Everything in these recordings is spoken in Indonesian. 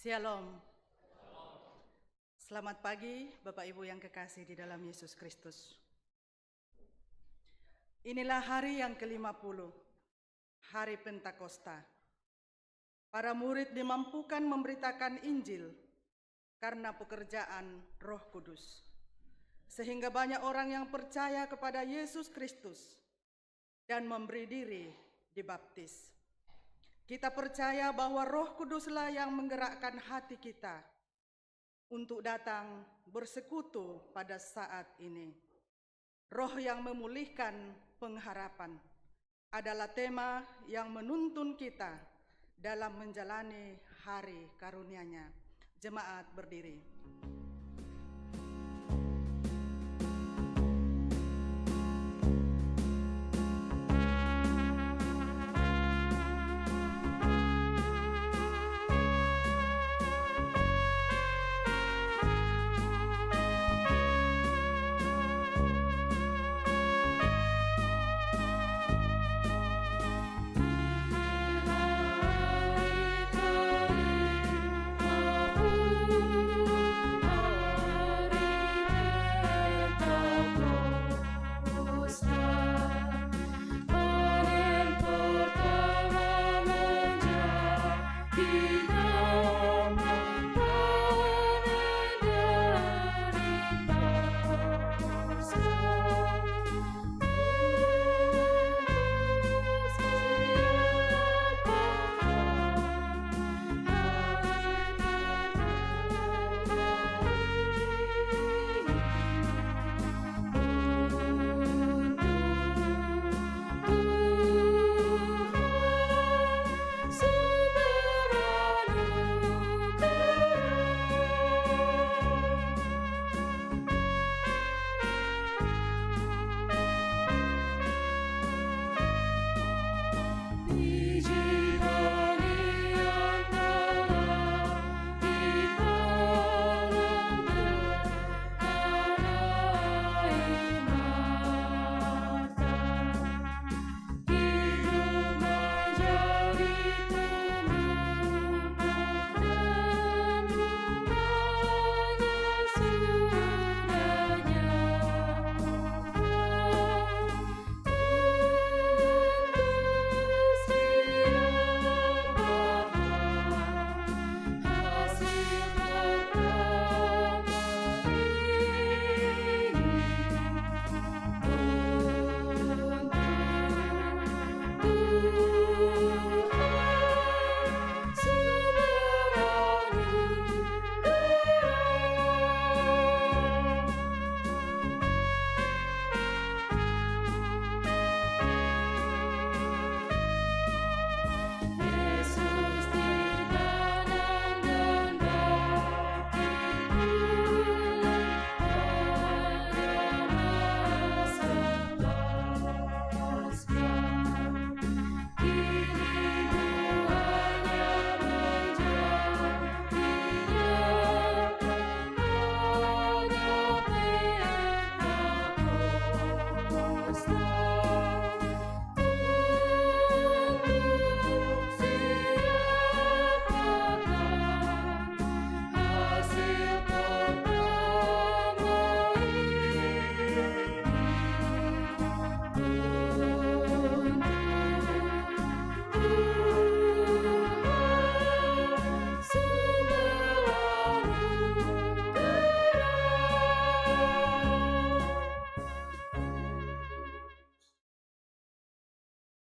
Shalom. Selamat pagi Bapak Ibu yang kekasih di dalam Yesus Kristus. Inilah hari yang ke-50, hari Pentakosta. Para murid dimampukan memberitakan Injil karena pekerjaan Roh Kudus. Sehingga banyak orang yang percaya kepada Yesus Kristus dan memberi diri dibaptis. Kita percaya bahwa Roh Kuduslah yang menggerakkan hati kita untuk datang bersekutu pada saat ini. Roh yang memulihkan pengharapan adalah tema yang menuntun kita dalam menjalani hari karunia-Nya. Jemaat berdiri.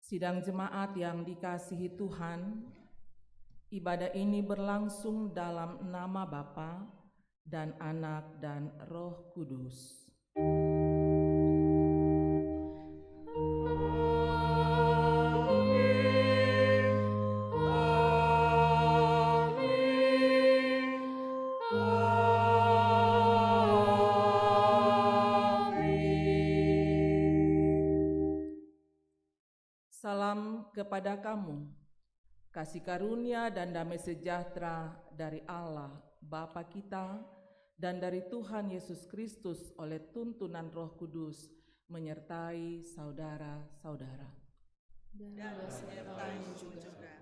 Sidang jemaat yang dikasihi Tuhan, ibadah ini berlangsung dalam nama Bapa dan Anak dan Roh Kudus. Salam kepada kamu, kasih karunia dan damai sejahtera dari Allah Bapa kita dan dari Tuhan Yesus Kristus oleh tuntunan Roh Kudus menyertai saudara-saudara. Dan menyertai juga.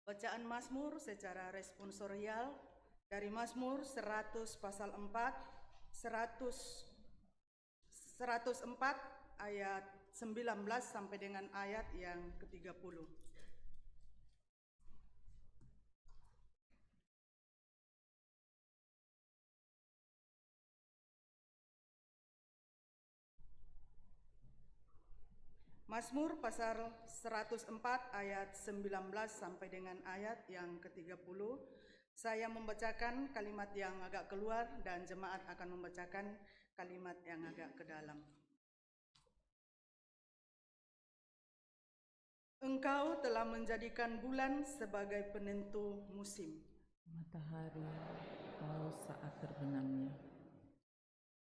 Bacaan Mazmur secara responsorial dari Mazmur 100 pasal 4, 104 ayat 19 sampai dengan ayat yang ke-30. Mazmur pasal 104 ayat 19 sampai dengan ayat yang ke-30. Saya membacakan kalimat yang agak keluar dan jemaat akan membacakan kalimat yang agak ke dalam. Engkau telah menjadikan bulan sebagai penentu musim. Matahari tahu saat terbenamnya.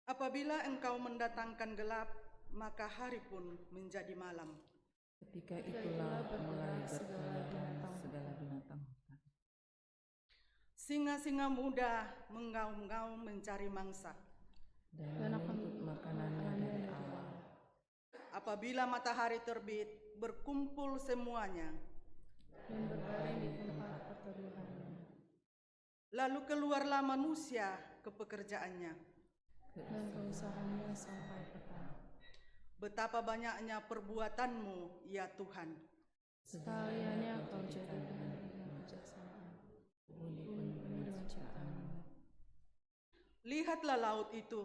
Apabila engkau mendatangkan gelap, maka hari pun menjadi malam. Ketika itulah mulai berkeliaran segala binatang hutan. Singa-singa muda mengaum-ngaum mencari mangsa, dan menuntut makanannya dari Allah. Apabila matahari terbit, berkumpul semuanya, dan berbaring di tempat perteduhannya. Lalu keluarlah manusia ke pekerjaannya, dan keusahaannya sampai petang. Betapa banyaknya perbuatanmu, ya Tuhan. Sekaliannya kau jadikan dengan kejaksaan, bumi penuh dengan ciptaanmu. Lihatlah laut itu,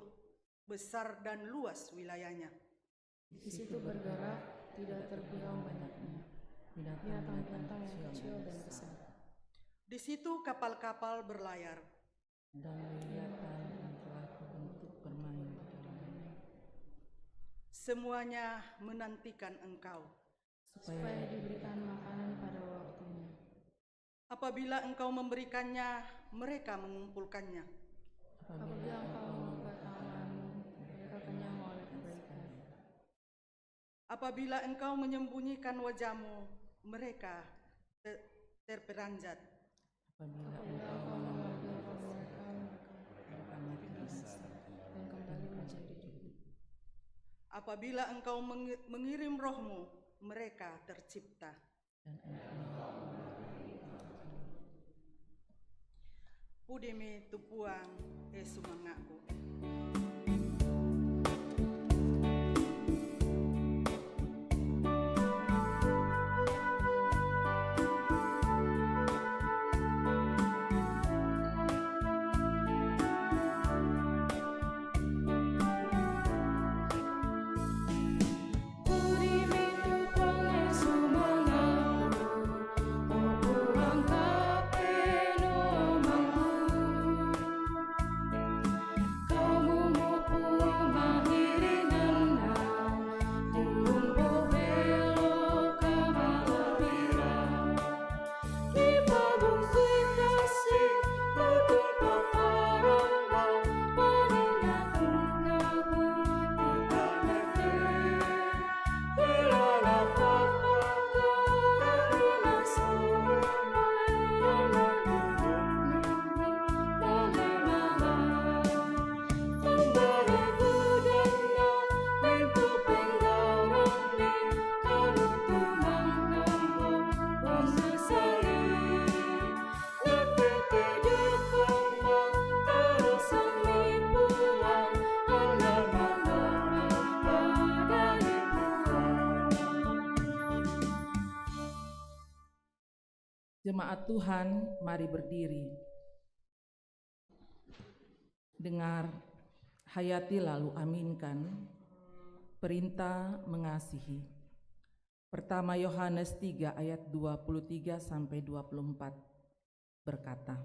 besar dan luas wilayahnya. Di situ bergerak, tidak terbilang banyaknya binatang-binatang yang kecil dan besar. Di situ kapal-kapal berlayar, dan leviathan yang telah kubentuk bermain di dalamnya. Semuanya menantikan engkau, supaya diberikan makanan pada waktunya. Apabila engkau memberikannya, mereka mengumpulkannya. Apabila engkau membuka tanganmu, mereka kenyang oleh kebaikan. Apabila engkau menyembunyikan wajahmu, mereka terperanjat. Apabila Apabila engkau engkau mengambil membiarkan mereka mati binasa dan kembali menjadi hidup. Apabila engkau mengirim rohmu, mereka tercipta. dan engkau Pudimi tupuang sumangakku. Jemaat Tuhan, mari berdiri. Dengar, hayati lalu aminkan. Perintah mengasihi. Pertama Yohanes 3 ayat 23 sampai 24 berkata,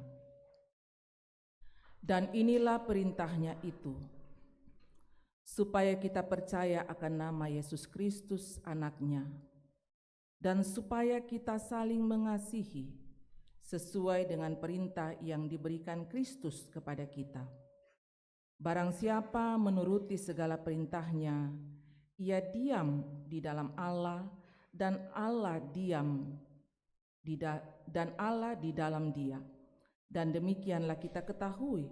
dan inilah perintahnya itu, supaya kita percaya akan nama Yesus Kristus anaknya, dan supaya kita saling mengasihi sesuai dengan perintah yang diberikan Kristus kepada kita. Barang siapa menuruti segala perintahnya, ia diam di dalam Allah dan Allah di dalam dia. Dan demikianlah kita ketahui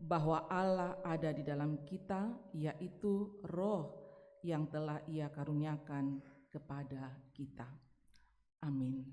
bahwa Allah ada di dalam kita, yaitu Roh yang telah Ia karuniakan kepada kita. Amin.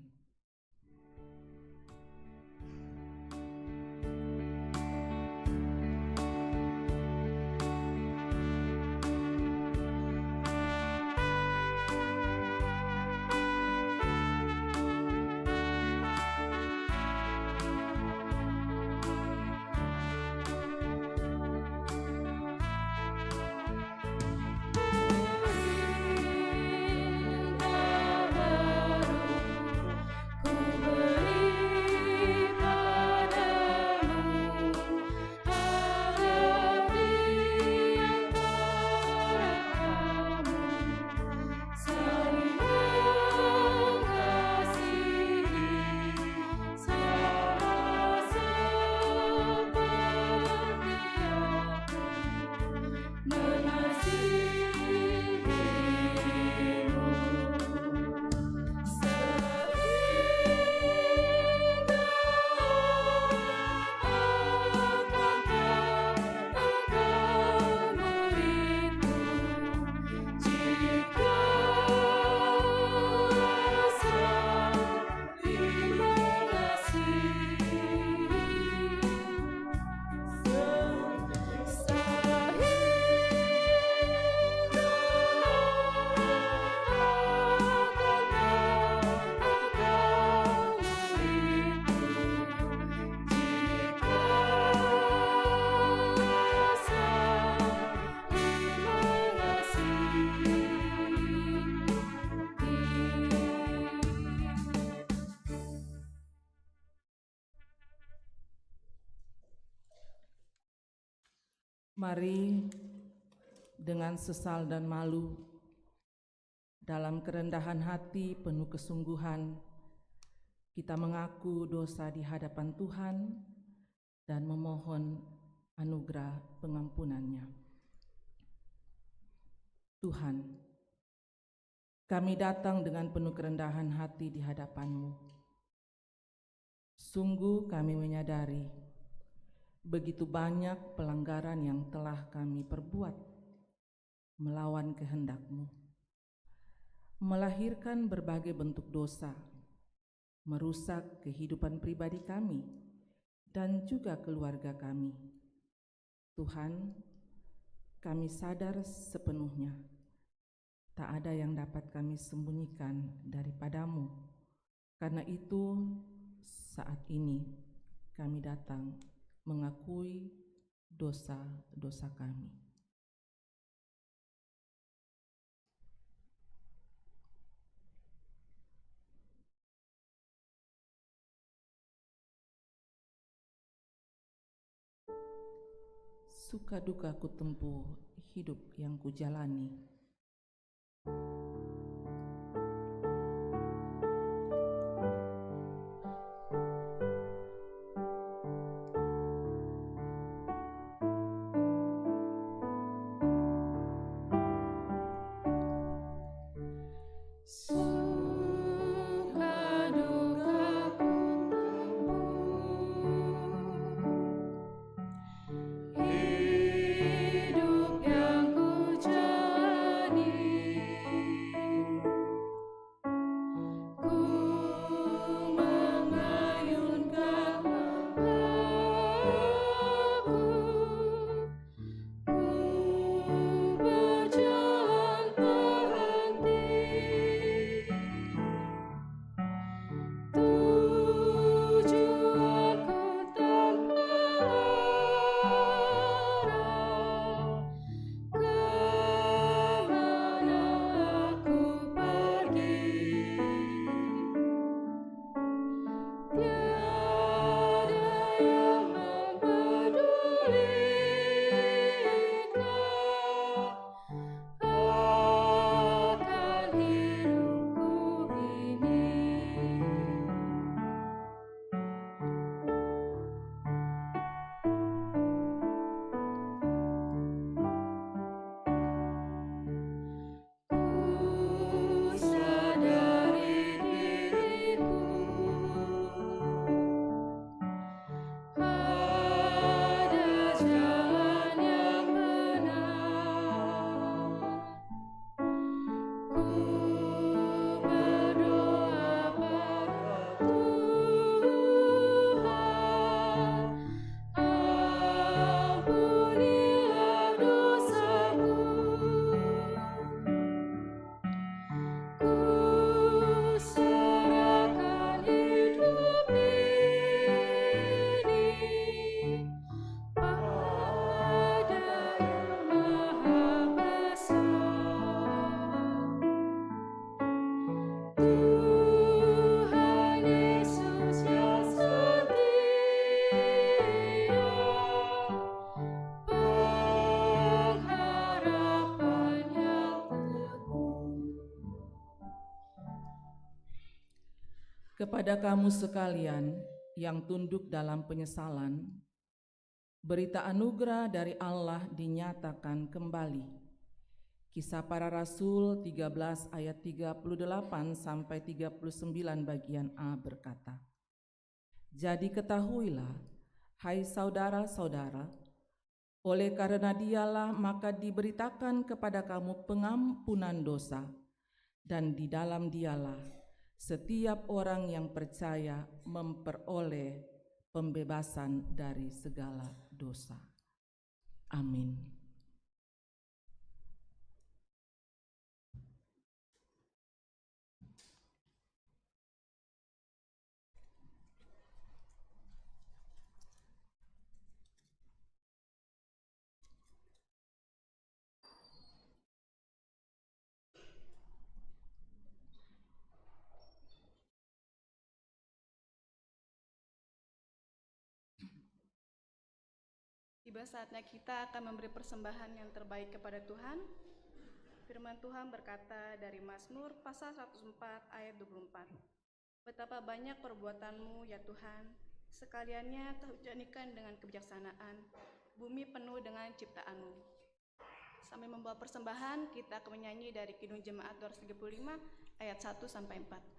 Mari dengan sesal dan malu, dalam kerendahan hati penuh kesungguhan, kita mengaku dosa di hadapan Tuhan dan memohon anugerah pengampunannya. Tuhan, kami datang dengan penuh kerendahan hati di hadapan-Mu. Sungguh kami menyadari begitu banyak pelanggaran yang telah kami perbuat melawan kehendak-Mu, melahirkan berbagai bentuk dosa, merusak kehidupan pribadi kami dan juga keluarga kami. Tuhan, kami sadar sepenuhnya tak ada yang dapat kami sembunyikan daripada-Mu. Karena itu, saat ini kami datang mengakui dosa-dosa kami. Suka duka ku tempuh hidup yang kujalani. Kepada kamu sekalian yang tunduk dalam penyesalan, berita anugerah dari Allah dinyatakan kembali. Kisah Para Rasul 13 ayat 38 sampai 39 bagian A berkata, "Jadi ketahuilah, hai saudara-saudara, oleh karena Dialah maka diberitakan kepada kamu pengampunan dosa, dan di dalam Dialah setiap orang yang percaya memperoleh pembebasan dari segala dosa." Amin. Tiba saatnya kita akan memberi persembahan yang terbaik kepada Tuhan. Firman Tuhan berkata dari Mazmur pasal 104 ayat 24. Betapa banyak perbuatanmu ya Tuhan, sekaliannya kau jadikan dengan kebijaksanaan, bumi penuh dengan ciptaanmu. Sambil membawa persembahan, kita akan menyanyi dari Kidung Jemaat 235 ayat 1 sampai 4.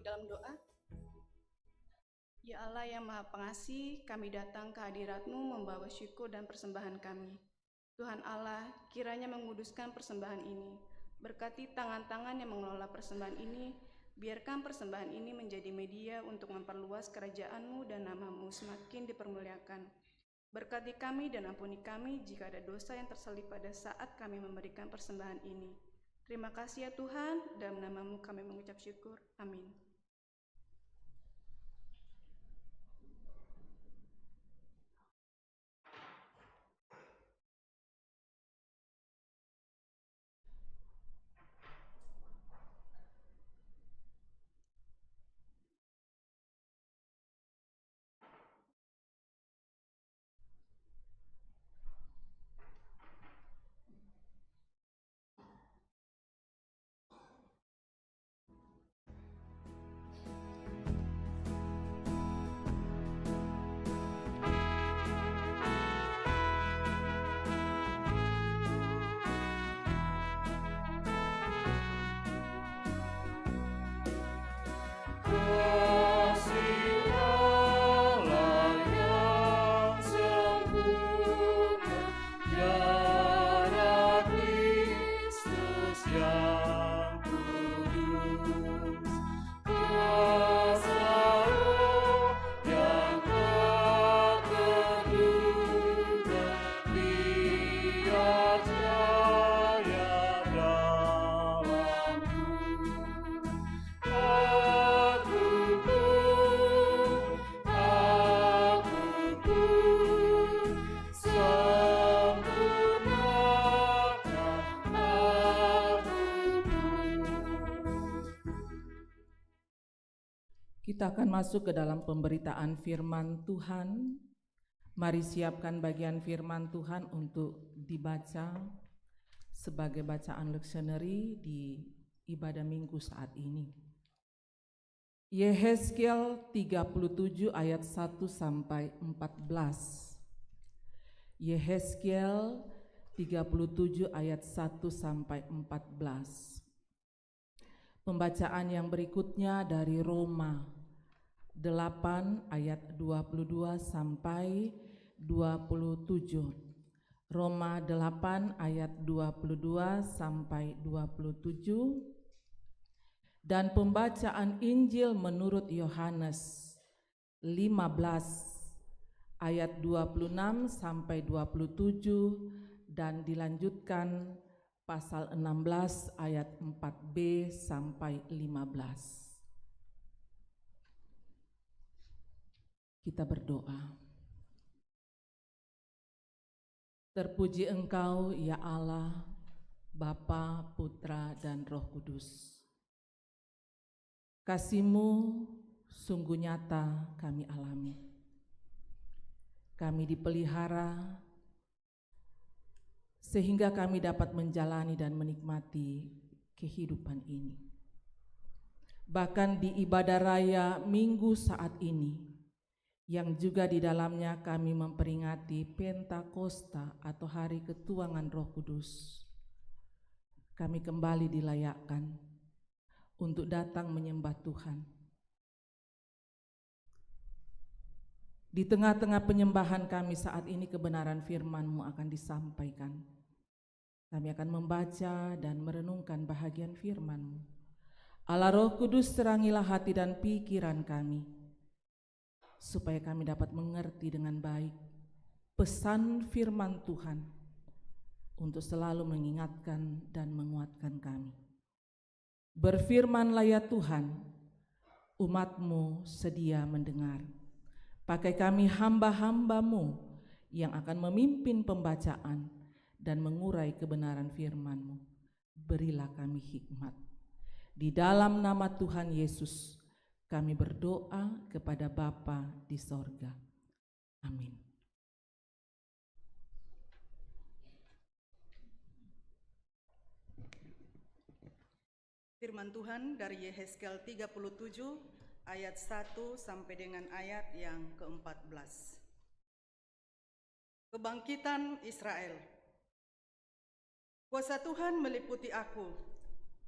Dalam doa. Ya Allah yang Maha Pengasih, kami datang ke hadirat-Mu membawa syukur dan persembahan kami. Tuhan Allah, kiranya menguduskan persembahan ini. Berkati tangan-tangan yang mengelola persembahan ini, biarkan persembahan ini menjadi media untuk memperluas kerajaan-Mu dan nama-Mu semakin dipermuliakan. Berkati kami dan ampuni kami jika ada dosa yang terselip pada saat kami memberikan persembahan ini. Terima kasih ya Tuhan, dalam nama-Mu kami mengucap syukur. Amin. Kita akan masuk ke dalam pemberitaan firman Tuhan. Mari siapkan bagian firman Tuhan untuk dibaca sebagai bacaan leksioneri di ibadah minggu saat ini. Yehezkiel 37 ayat 1 sampai 14. Yehezkiel 37 ayat 1 sampai 14. Pembacaan yang berikutnya dari Roma 8 ayat 22 sampai 27. Roma 8 ayat 22 sampai 27. Dan pembacaan Injil menurut Yohanes 15 ayat 26 sampai 27 dan dilanjutkan pasal 16 ayat 4b sampai 15. Kita berdoa. Terpuji Engkau ya Allah, Bapa, Putra, dan Roh Kudus. Kasih-Mu sungguh nyata kami alami. Kami dipelihara sehingga kami dapat menjalani dan menikmati kehidupan ini. Bahkan di ibadah raya minggu saat ini, yang juga di dalamnya kami memperingati Pentakosta atau hari ketuangan Roh Kudus, kami kembali dilayakkan untuk datang menyembah Tuhan. Di tengah-tengah penyembahan kami saat ini, kebenaran firman-Mu akan disampaikan. Kami akan membaca dan merenungkan bahagian firman-Mu. Allah Roh Kudus, terangilah hati dan pikiran kami, supaya kami dapat mengerti dengan baik pesan firman Tuhan untuk selalu mengingatkan dan menguatkan kami. Berfirmanlah ya Tuhan, umat-Mu sedia mendengar. Pakai kami hamba-hamba-Mu yang akan memimpin pembacaan dan mengurai kebenaran firman-Mu. Berilah kami hikmat. Di dalam nama Tuhan Yesus, kami berdoa kepada Bapa di sorga. Amin. Firman Tuhan dari Yehezkiel 37 ayat 1 sampai dengan ayat yang ke-14. Kebangkitan Israel. Kuasa Tuhan meliputi aku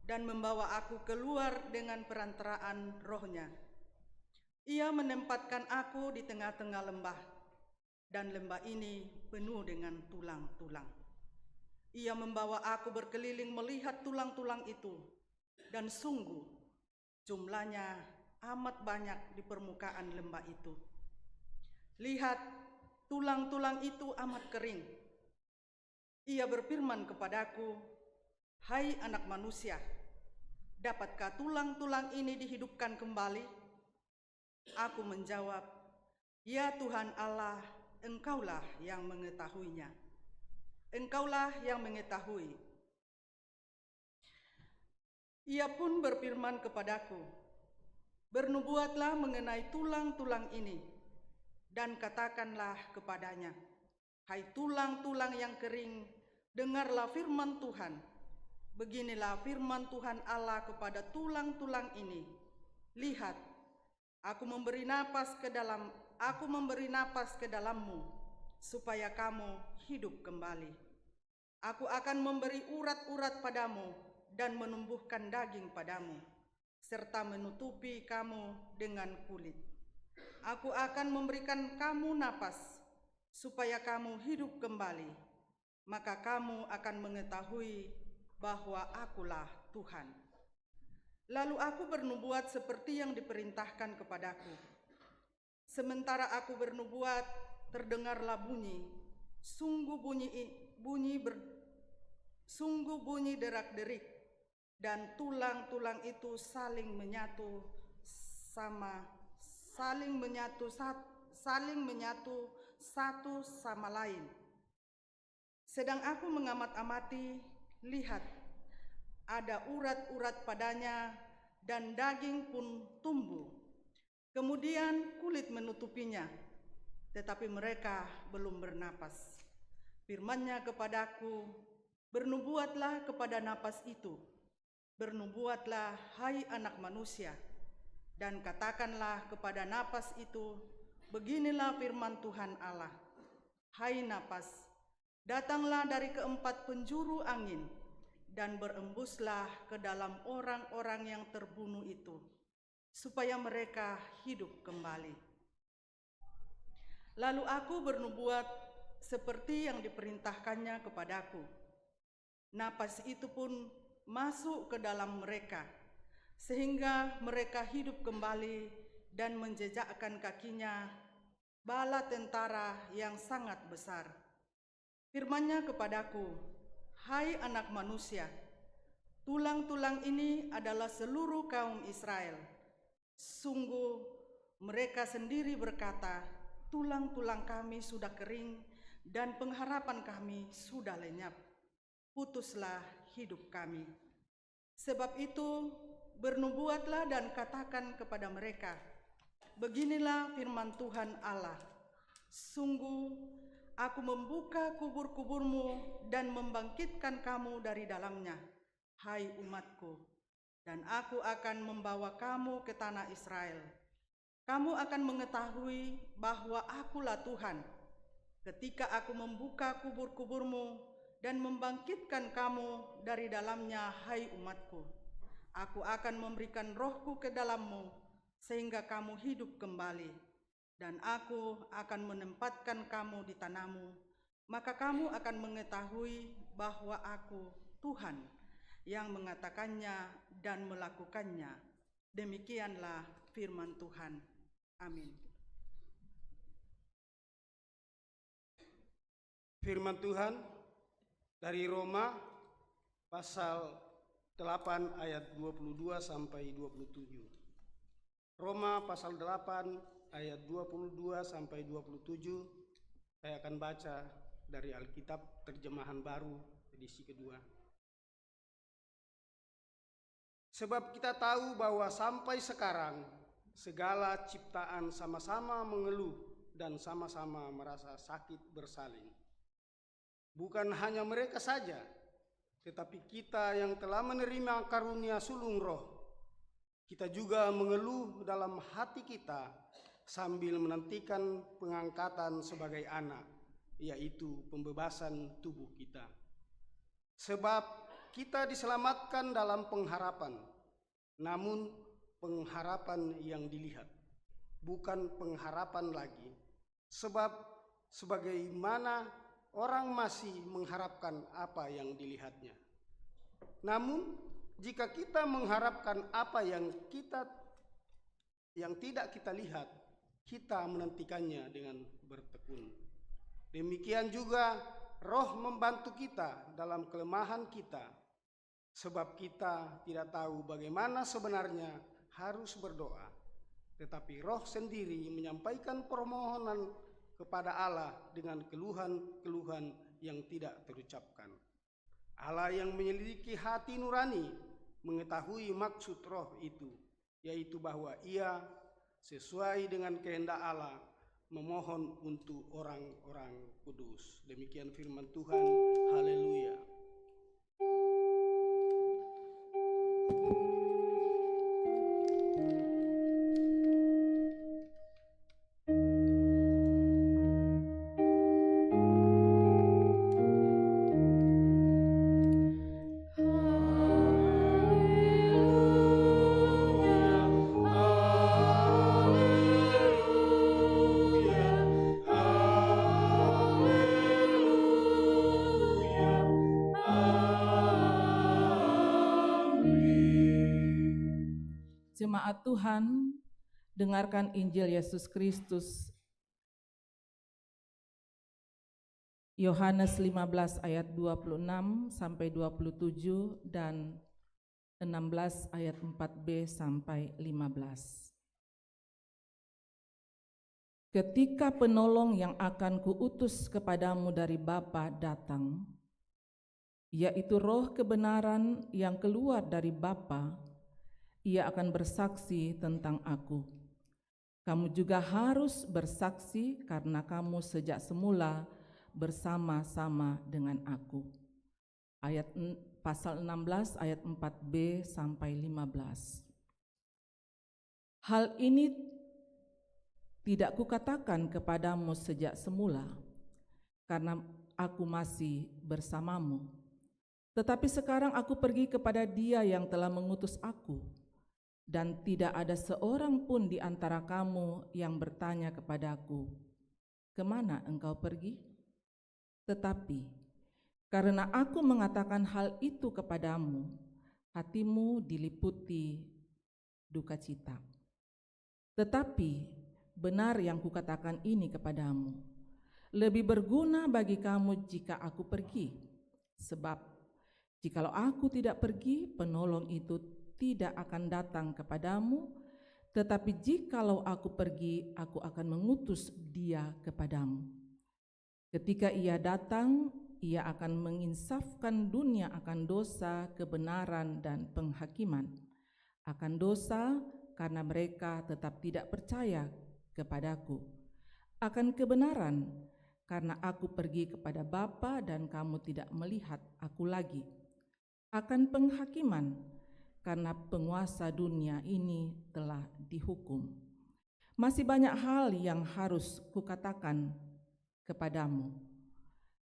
dan membawa aku keluar dengan perantaraan Roh-Nya. Ia menempatkan aku di tengah-tengah lembah, dan lembah ini penuh dengan tulang-tulang. Ia membawa aku berkeliling melihat tulang-tulang itu, dan sungguh jumlahnya amat banyak di permukaan lembah itu. Lihat, tulang-tulang itu amat kering. Ia berfirman kepadaku, "Hai anak manusia, dapatkah tulang-tulang ini dihidupkan kembali?" Aku menjawab, "Ya Tuhan Allah, Engkaulah yang mengetahuinya. Engkaulah yang mengetahui." Ia pun berfirman kepadaku, "Bernubuatlah mengenai tulang-tulang ini, dan katakanlah kepadanya, 'Hai tulang-tulang yang kering, dengarlah firman Tuhan. Beginilah firman Tuhan Allah kepada tulang-tulang ini. Lihat, aku memberi napas ke dalammu, supaya kamu hidup kembali. Aku akan memberi urat-urat padamu dan menumbuhkan daging padamu, serta menutupi kamu dengan kulit. Aku akan memberikan kamu napas, supaya kamu hidup kembali. Maka kamu akan mengetahui bahwa Akulah Tuhan.' Lalu aku bernubuat seperti yang diperintahkan kepadaku. Sementara aku bernubuat, terdengarlah bunyi, sungguh bunyi derak-derik, dan tulang-tulang itu saling menyatu satu sama lain. Sedang aku mengamat-amati, lihat, ada urat-urat padanya, dan daging pun tumbuh. Kemudian kulit menutupinya, tetapi mereka belum bernapas. Firman-Nya kepadaku, 'Bernubuatlah kepada napas itu. Bernubuatlah, hai anak manusia, dan katakanlah kepada napas itu, beginilah firman Tuhan Allah. Hai napas, datanglah dari keempat penjuru angin, dan berembuslah ke dalam orang-orang yang terbunuh itu, supaya mereka hidup kembali.' Lalu aku bernubuat seperti yang diperintahkannya kepadaku. Napas itu pun masuk ke dalam mereka, sehingga mereka hidup kembali dan menjejakkan kakinya bala tentara yang sangat besar. Firman-Nya kepadaku, 'Hai anak manusia, tulang-tulang ini adalah seluruh kaum Israel. Sungguh mereka sendiri berkata, tulang-tulang kami sudah kering dan pengharapan kami sudah lenyap. Putuslah hidup kami. Sebab itu bernubuatlah dan katakan kepada mereka, beginilah firman Tuhan Allah. Sungguh aku membuka kubur-kuburmu dan membangkitkan kamu dari dalamnya, hai umatku, dan aku akan membawa kamu ke tanah Israel. Kamu akan mengetahui bahwa Akulah Tuhan, ketika aku membuka kubur-kuburmu dan membangkitkan kamu dari dalamnya, hai umatku. Aku akan memberikan rohku ke dalammu, sehingga kamu hidup kembali, dan aku akan menempatkan kamu di tanahmu. Maka kamu akan mengetahui bahwa aku Tuhan yang mengatakannya dan melakukannya. Demikianlah firman Tuhan. Amin. Firman Tuhan dari Roma pasal 8 ayat 22 sampai 27. Roma pasal 8 ayat 22 sampai 27. Saya akan baca dari Alkitab Terjemahan Baru edisi kedua. Sebab kita tahu bahwa sampai sekarang segala ciptaan sama-sama mengeluh dan sama-sama merasa sakit bersalin. Bukan hanya mereka saja, tetapi kita yang telah menerima karunia sulung roh, kita juga mengeluh dalam hati kita sambil menantikan pengangkatan sebagai anak, yaitu pembebasan tubuh kita. Sebab kita diselamatkan dalam pengharapan, namun pengharapan yang dilihat, bukan pengharapan lagi. Sebab sebagaimana orang masih mengharapkan apa yang dilihatnya. Namun jika kita mengharapkan apa yang tidak kita lihat, kita menantikannya dengan bertekun. Demikian juga Roh membantu kita dalam kelemahan kita. sebab kita tidak tahu bagaimana sebenarnya harus berdoa, tetapi Roh sendiri menyampaikan permohonan kepada Allah dengan keluhan-keluhan yang tidak terucapkan. Allah yang menyelidiki hati nurani mengetahui maksud Roh itu, yaitu bahwa Ia sesuai dengan kehendak Allah memohon untuk orang-orang kudus. Demikian firman Tuhan. Haleluya. Jemaat Tuhan, dengarkan Injil Yesus Kristus. Yohanes 15 ayat 26 sampai 27 dan 16 ayat 4b sampai 15. Ketika penolong yang akan kuutus kepadamu dari Bapa datang, yaitu Roh kebenaran yang keluar dari Bapa, Ia akan bersaksi tentang aku. Kamu juga harus bersaksi karena kamu sejak semula bersama-sama dengan aku. Pasal 16 ayat 4b sampai 15. Hal ini tidak kukatakan kepadamu sejak semula, karena aku masih bersamamu. Tetapi sekarang aku pergi kepada Dia yang telah mengutus aku, dan tidak ada seorang pun di antara kamu yang bertanya kepadaku, "Kemana engkau pergi?" Tetapi karena aku mengatakan hal itu kepadamu, hatimu diliputi duka cita. Tetapi benar yang kukatakan ini kepadamu, lebih berguna bagi kamu jika aku pergi. Sebab jikalau aku tidak pergi, penolong itu tidak akan datang kepadamu, tetapi jikalau aku pergi, aku akan mengutus Dia kepadamu. Ketika Ia datang, Ia akan menginsafkan dunia akan dosa, kebenaran, dan penghakiman. Akan dosa, karena mereka tetap tidak percaya kepadaku. Akan kebenaran, karena aku pergi kepada Bapa dan kamu tidak melihat aku lagi. Akan penghakiman, karena penguasa dunia ini telah dihukum. Masih banyak hal yang harus kukatakan kepadamu,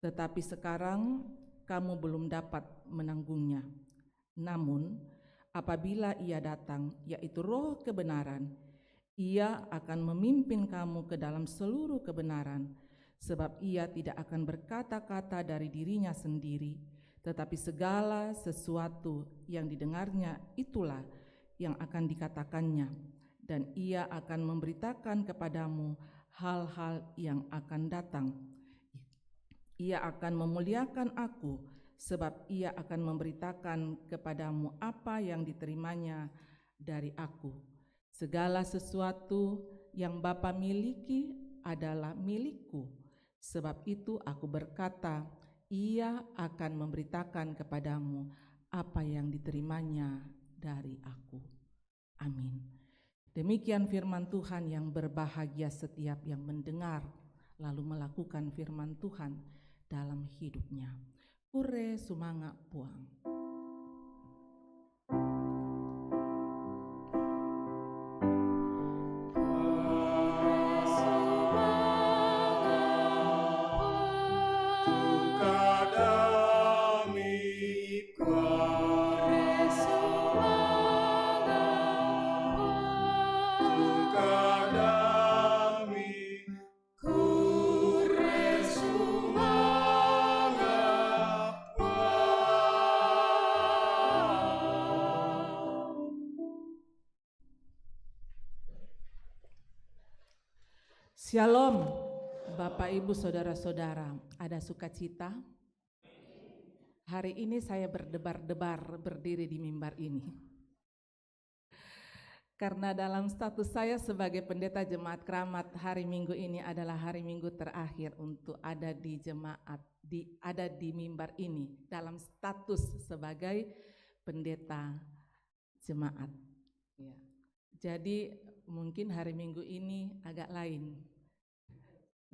tetapi sekarang kamu belum dapat menanggungnya. Namun apabila Ia datang, yaitu Roh kebenaran, Ia akan memimpin kamu ke dalam seluruh kebenaran, sebab Ia tidak akan berkata-kata dari dirinya sendiri, tetapi segala sesuatu yang didengarnya itulah yang akan dikatakannya, dan Ia akan memberitakan kepadamu hal-hal yang akan datang. Ia akan memuliakan aku, sebab Ia akan memberitakan kepadamu apa yang diterimanya dari aku. Segala sesuatu yang Bapa miliki adalah milikku, sebab itu aku berkata, Ia akan memberitakan kepadamu apa yang diterimanya dari aku. Amin. Demikian firman Tuhan. Yang berbahagia setiap yang mendengar lalu melakukan firman Tuhan dalam hidupnya. Hure sumanga puang. Shalom, Bapak Ibu Saudara-saudara, ada sukacita? Hari ini saya berdebar-debar berdiri di mimbar ini. Karena dalam status saya sebagai pendeta Jemaat Keramat, hari Minggu ini adalah hari Minggu terakhir untuk ada di jemaat, ada di mimbar ini dalam status sebagai pendeta jemaat. Ya. Jadi mungkin hari Minggu ini agak lain.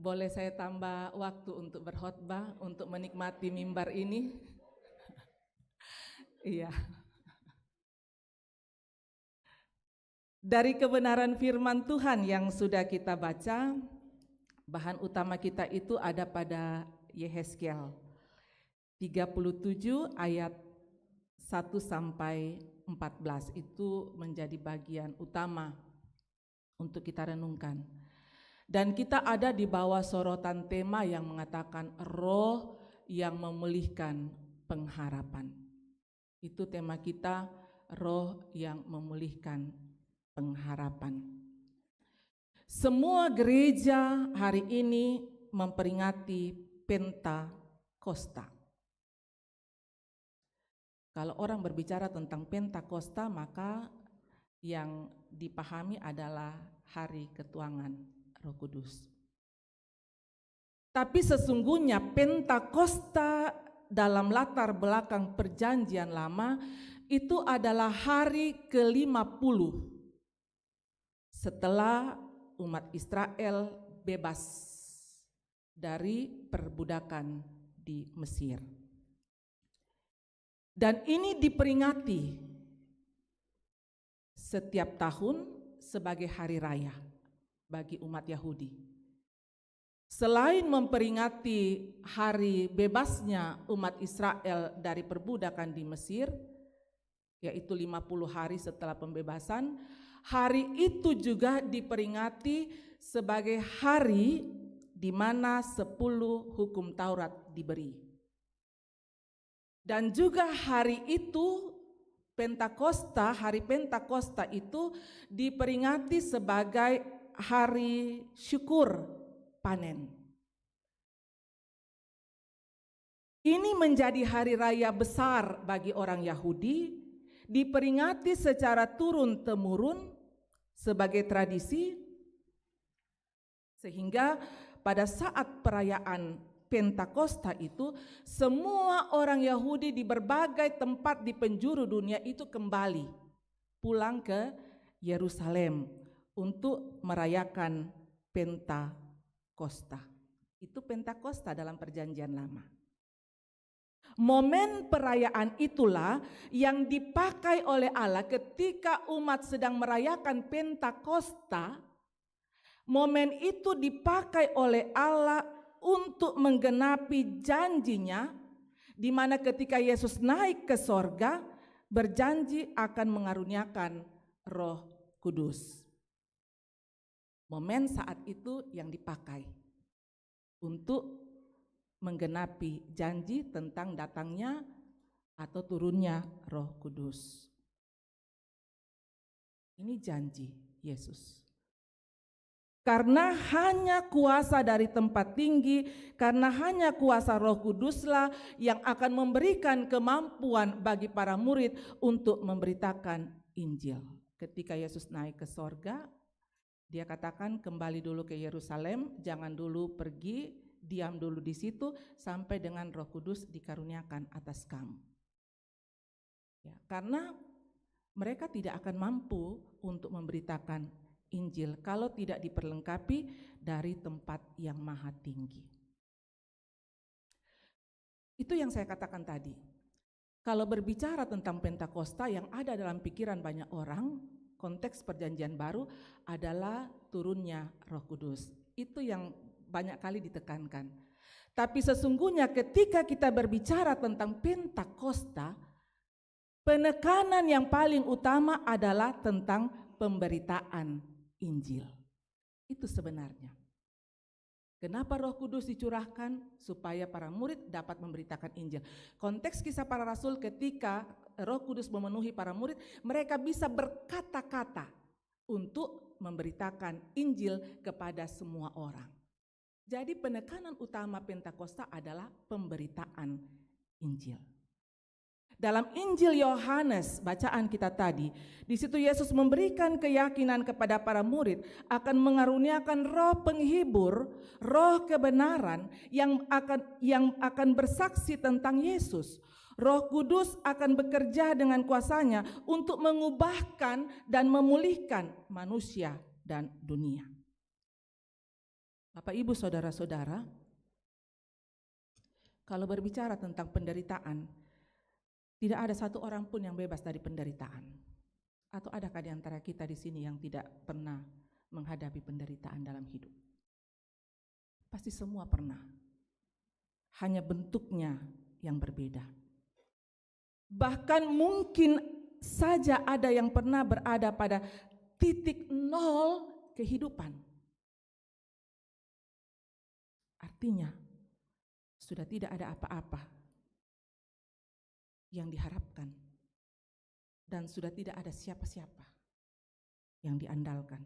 Boleh saya tambah waktu untuk berkhotbah, untuk menikmati mimbar ini? Iya. Dari kebenaran firman Tuhan yang sudah kita baca, bahan utama kita itu ada pada Yehezkiel 37 ayat 1 sampai 14. Itu menjadi bagian utama untuk kita renungkan. Dan kita ada di bawah sorotan tema yang mengatakan roh yang memulihkan pengharapan. Itu tema kita, roh yang memulihkan pengharapan. Semua gereja hari ini memperingati Pentakosta. Kalau orang berbicara tentang Pentakosta, maka yang dipahami adalah hari ketuangan Roh Kudus. Tapi sesungguhnya Pentakosta dalam latar belakang Perjanjian Lama itu adalah hari ke-50 setelah umat Israel bebas dari perbudakan di Mesir. Dan ini diperingati setiap tahun sebagai hari raya bagi umat Yahudi. Selain memperingati hari bebasnya umat Israel dari perbudakan di Mesir, yaitu 50 hari setelah pembebasan, hari itu juga diperingati sebagai hari di mana 10 hukum Taurat diberi. Dan juga hari itu, hari Pentakosta itu diperingati sebagai hari syukur panen. Ini menjadi hari raya besar bagi orang Yahudi, diperingati secara turun-temurun sebagai tradisi, sehingga pada saat perayaan Pentakosta itu semua orang Yahudi di berbagai tempat di penjuru dunia itu kembali pulang ke Yerusalem untuk merayakan Pentakosta. Itu Pentakosta dalam Perjanjian Lama. Momen perayaan itulah yang dipakai oleh Allah ketika umat sedang merayakan Pentakosta. Momen itu dipakai oleh Allah untuk menggenapi janjinya, di mana ketika Yesus naik ke sorga, berjanji akan mengaruniakan Roh Kudus. Momen saat itu yang dipakai untuk menggenapi janji tentang datangnya atau turunnya Roh Kudus. Ini janji Yesus. Karena hanya kuasa dari tempat tinggi, karena hanya kuasa Roh Kuduslah yang akan memberikan kemampuan bagi para murid untuk memberitakan Injil. Ketika Yesus naik ke sorga, dia katakan kembali dulu ke Yerusalem, jangan dulu pergi, diam dulu di situ sampai dengan Roh Kudus dikaruniakan atas kamu. Ya, karena mereka tidak akan mampu untuk memberitakan Injil kalau tidak diperlengkapi dari tempat yang maha tinggi. Itu yang saya katakan tadi. Kalau berbicara tentang Pentakosta, yang ada dalam pikiran banyak orang, konteks Perjanjian Baru adalah turunnya Roh Kudus. Itu yang banyak kali ditekankan. Tapi sesungguhnya ketika kita berbicara tentang Pentakosta, penekanan yang paling utama adalah tentang pemberitaan Injil. Itu sebenarnya. Kenapa Roh Kudus dicurahkan? Supaya para murid dapat memberitakan Injil. Konteks kisah para rasul ketika Roh Kudus memenuhi para murid, mereka bisa berkata-kata untuk memberitakan Injil kepada semua orang. Jadi penekanan utama Pentakosta adalah pemberitaan Injil. Dalam Injil Yohanes, bacaan kita tadi, di situ Yesus memberikan keyakinan kepada para murid akan mengaruniakan roh penghibur, roh kebenaran yang akan bersaksi tentang Yesus. Roh Kudus akan bekerja dengan kuasanya untuk mengubahkan dan memulihkan manusia dan dunia. Bapak, Ibu, saudara-saudara, kalau berbicara tentang penderitaan, tidak ada satu orang pun yang bebas dari penderitaan. Atau adakah di antara kita di sini yang tidak pernah menghadapi penderitaan dalam hidup? Pasti semua pernah. Hanya bentuknya yang berbeda. Bahkan mungkin saja ada yang pernah berada pada titik nol kehidupan. Artinya, sudah tidak ada apa-apa yang diharapkan, dan sudah tidak ada siapa-siapa yang diandalkan.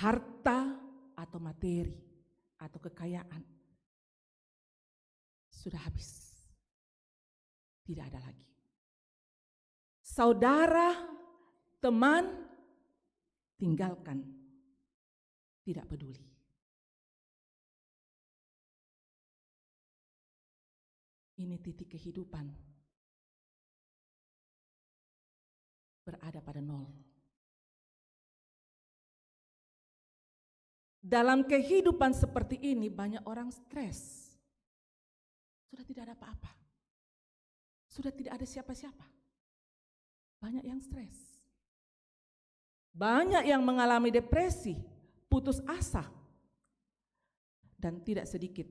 Harta atau materi atau kekayaan sudah habis, tidak ada lagi. Saudara, teman, tinggalkan, tidak peduli. Ini titik kehidupan berada pada nol. Dalam kehidupan seperti ini banyak orang stres. Sudah tidak ada apa-apa. Sudah tidak ada siapa-siapa. Banyak yang stres. Banyak yang mengalami depresi, putus asa. Dan tidak sedikit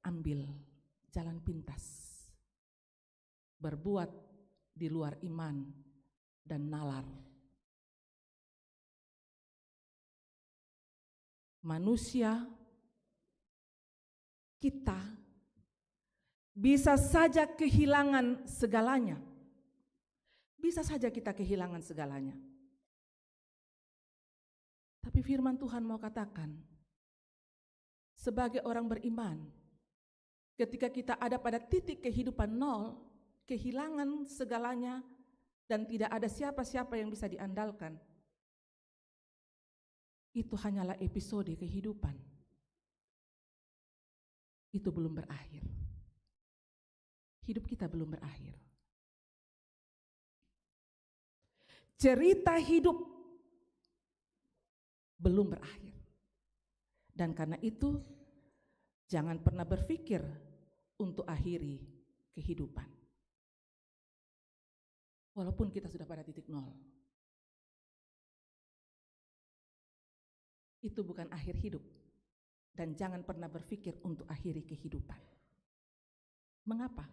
ambil jalan pintas, berbuat di luar iman dan nalar. Manusia, kita bisa saja kehilangan segalanya. Bisa saja kita kehilangan segalanya. Tapi firman Tuhan mau katakan, sebagai orang beriman, ketika kita ada pada titik kehidupan nol, kehilangan segalanya, dan tidak ada siapa-siapa yang bisa diandalkan, itu hanyalah episode kehidupan. Itu belum berakhir. Hidup kita belum berakhir. Cerita hidup belum berakhir. Dan karena itu, jangan pernah berpikir untuk akhiri kehidupan. Walaupun kita sudah pada titik nol. Itu bukan akhir hidup. Dan jangan pernah berpikir untuk akhiri kehidupan. Mengapa?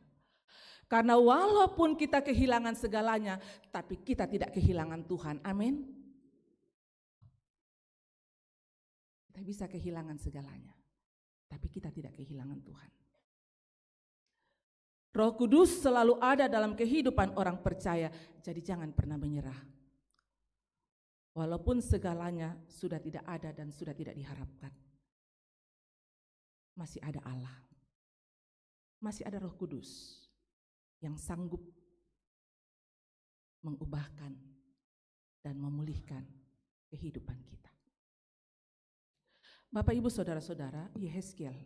Karena walaupun kita kehilangan segalanya, tapi kita tidak kehilangan Tuhan. Amin. Kita bisa kehilangan segalanya, tapi kita tidak kehilangan Tuhan. Roh Kudus selalu ada dalam kehidupan orang percaya, jadi jangan pernah menyerah. Walaupun segalanya sudah tidak ada dan sudah tidak diharapkan. Masih ada Allah. Masih ada Roh Kudus yang sanggup mengubahkan dan memulihkan kehidupan kita. Bapak, Ibu, saudara-saudara, Yehezkiel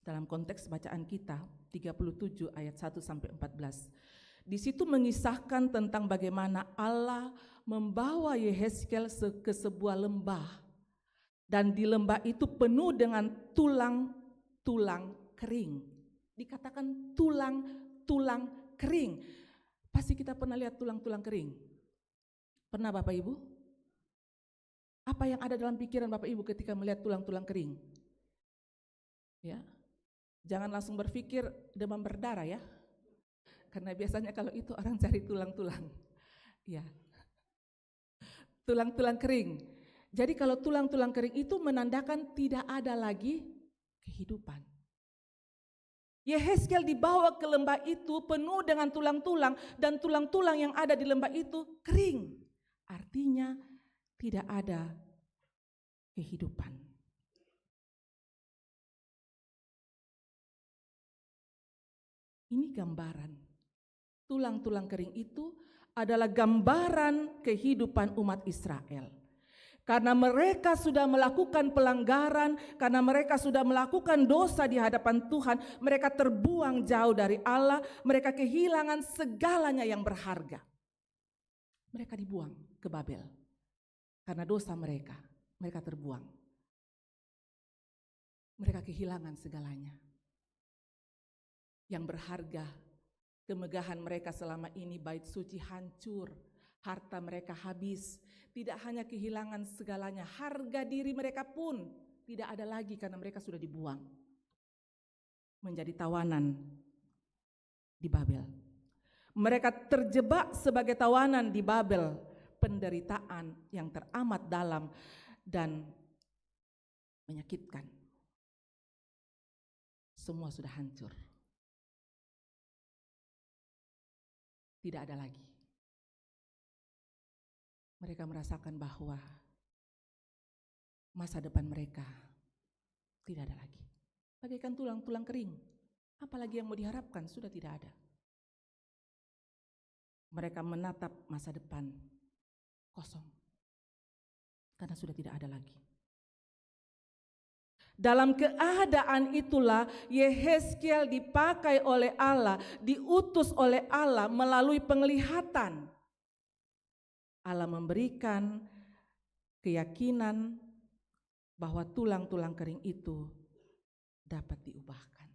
dalam konteks bacaan kita 37 ayat 1 sampai 14. Di situ mengisahkan tentang bagaimana Allah membawa Yehezkiel ke sebuah lembah, dan di lembah itu penuh dengan tulang-tulang kering. Dikatakan tulang-tulang kering. Pasti kita pernah lihat tulang-tulang kering. Pernah Bapak Ibu? Apa yang ada dalam pikiran Bapak Ibu ketika melihat tulang-tulang kering? Ya. Jangan langsung berpikir demam berdarah ya. Karena biasanya kalau itu orang cari tulang-tulang. Ya. Tulang-tulang kering. Jadi kalau tulang-tulang kering itu menandakan tidak ada lagi kehidupan. Yehezkiel dibawa ke lembah itu penuh dengan tulang-tulang, dan tulang-tulang yang ada di lembah itu kering. Artinya tidak ada kehidupan. Ini gambaran. Tulang-tulang kering itu adalah gambaran kehidupan umat Israel. Karena mereka sudah melakukan pelanggaran, karena mereka sudah melakukan dosa di hadapan Tuhan, mereka terbuang jauh dari Allah, mereka kehilangan segalanya yang berharga. Mereka dibuang ke Babel. Karena dosa mereka terbuang. Mereka kehilangan segalanya. Yang berharga, kemegahan mereka selama ini, bait suci hancur, harta mereka habis. Tidak hanya kehilangan segalanya, harga diri mereka pun tidak ada lagi karena mereka sudah dibuang. Menjadi tawanan di Babel. Mereka terjebak sebagai tawanan di Babel, penderitaan yang teramat dalam dan menyakitkan. Semua sudah hancur. Tidak ada lagi. Mereka merasakan bahwa masa depan mereka tidak ada lagi. Bagaikan tulang-tulang kering. Apalagi yang mau diharapkan, sudah tidak ada. Mereka menatap masa depan kosong. Karena sudah tidak ada lagi. Dalam keadaan itulah Yehezkiel dipakai oleh Allah, diutus oleh Allah melalui penglihatan. Allah memberikan keyakinan bahwa tulang-tulang kering itu dapat diubahkan.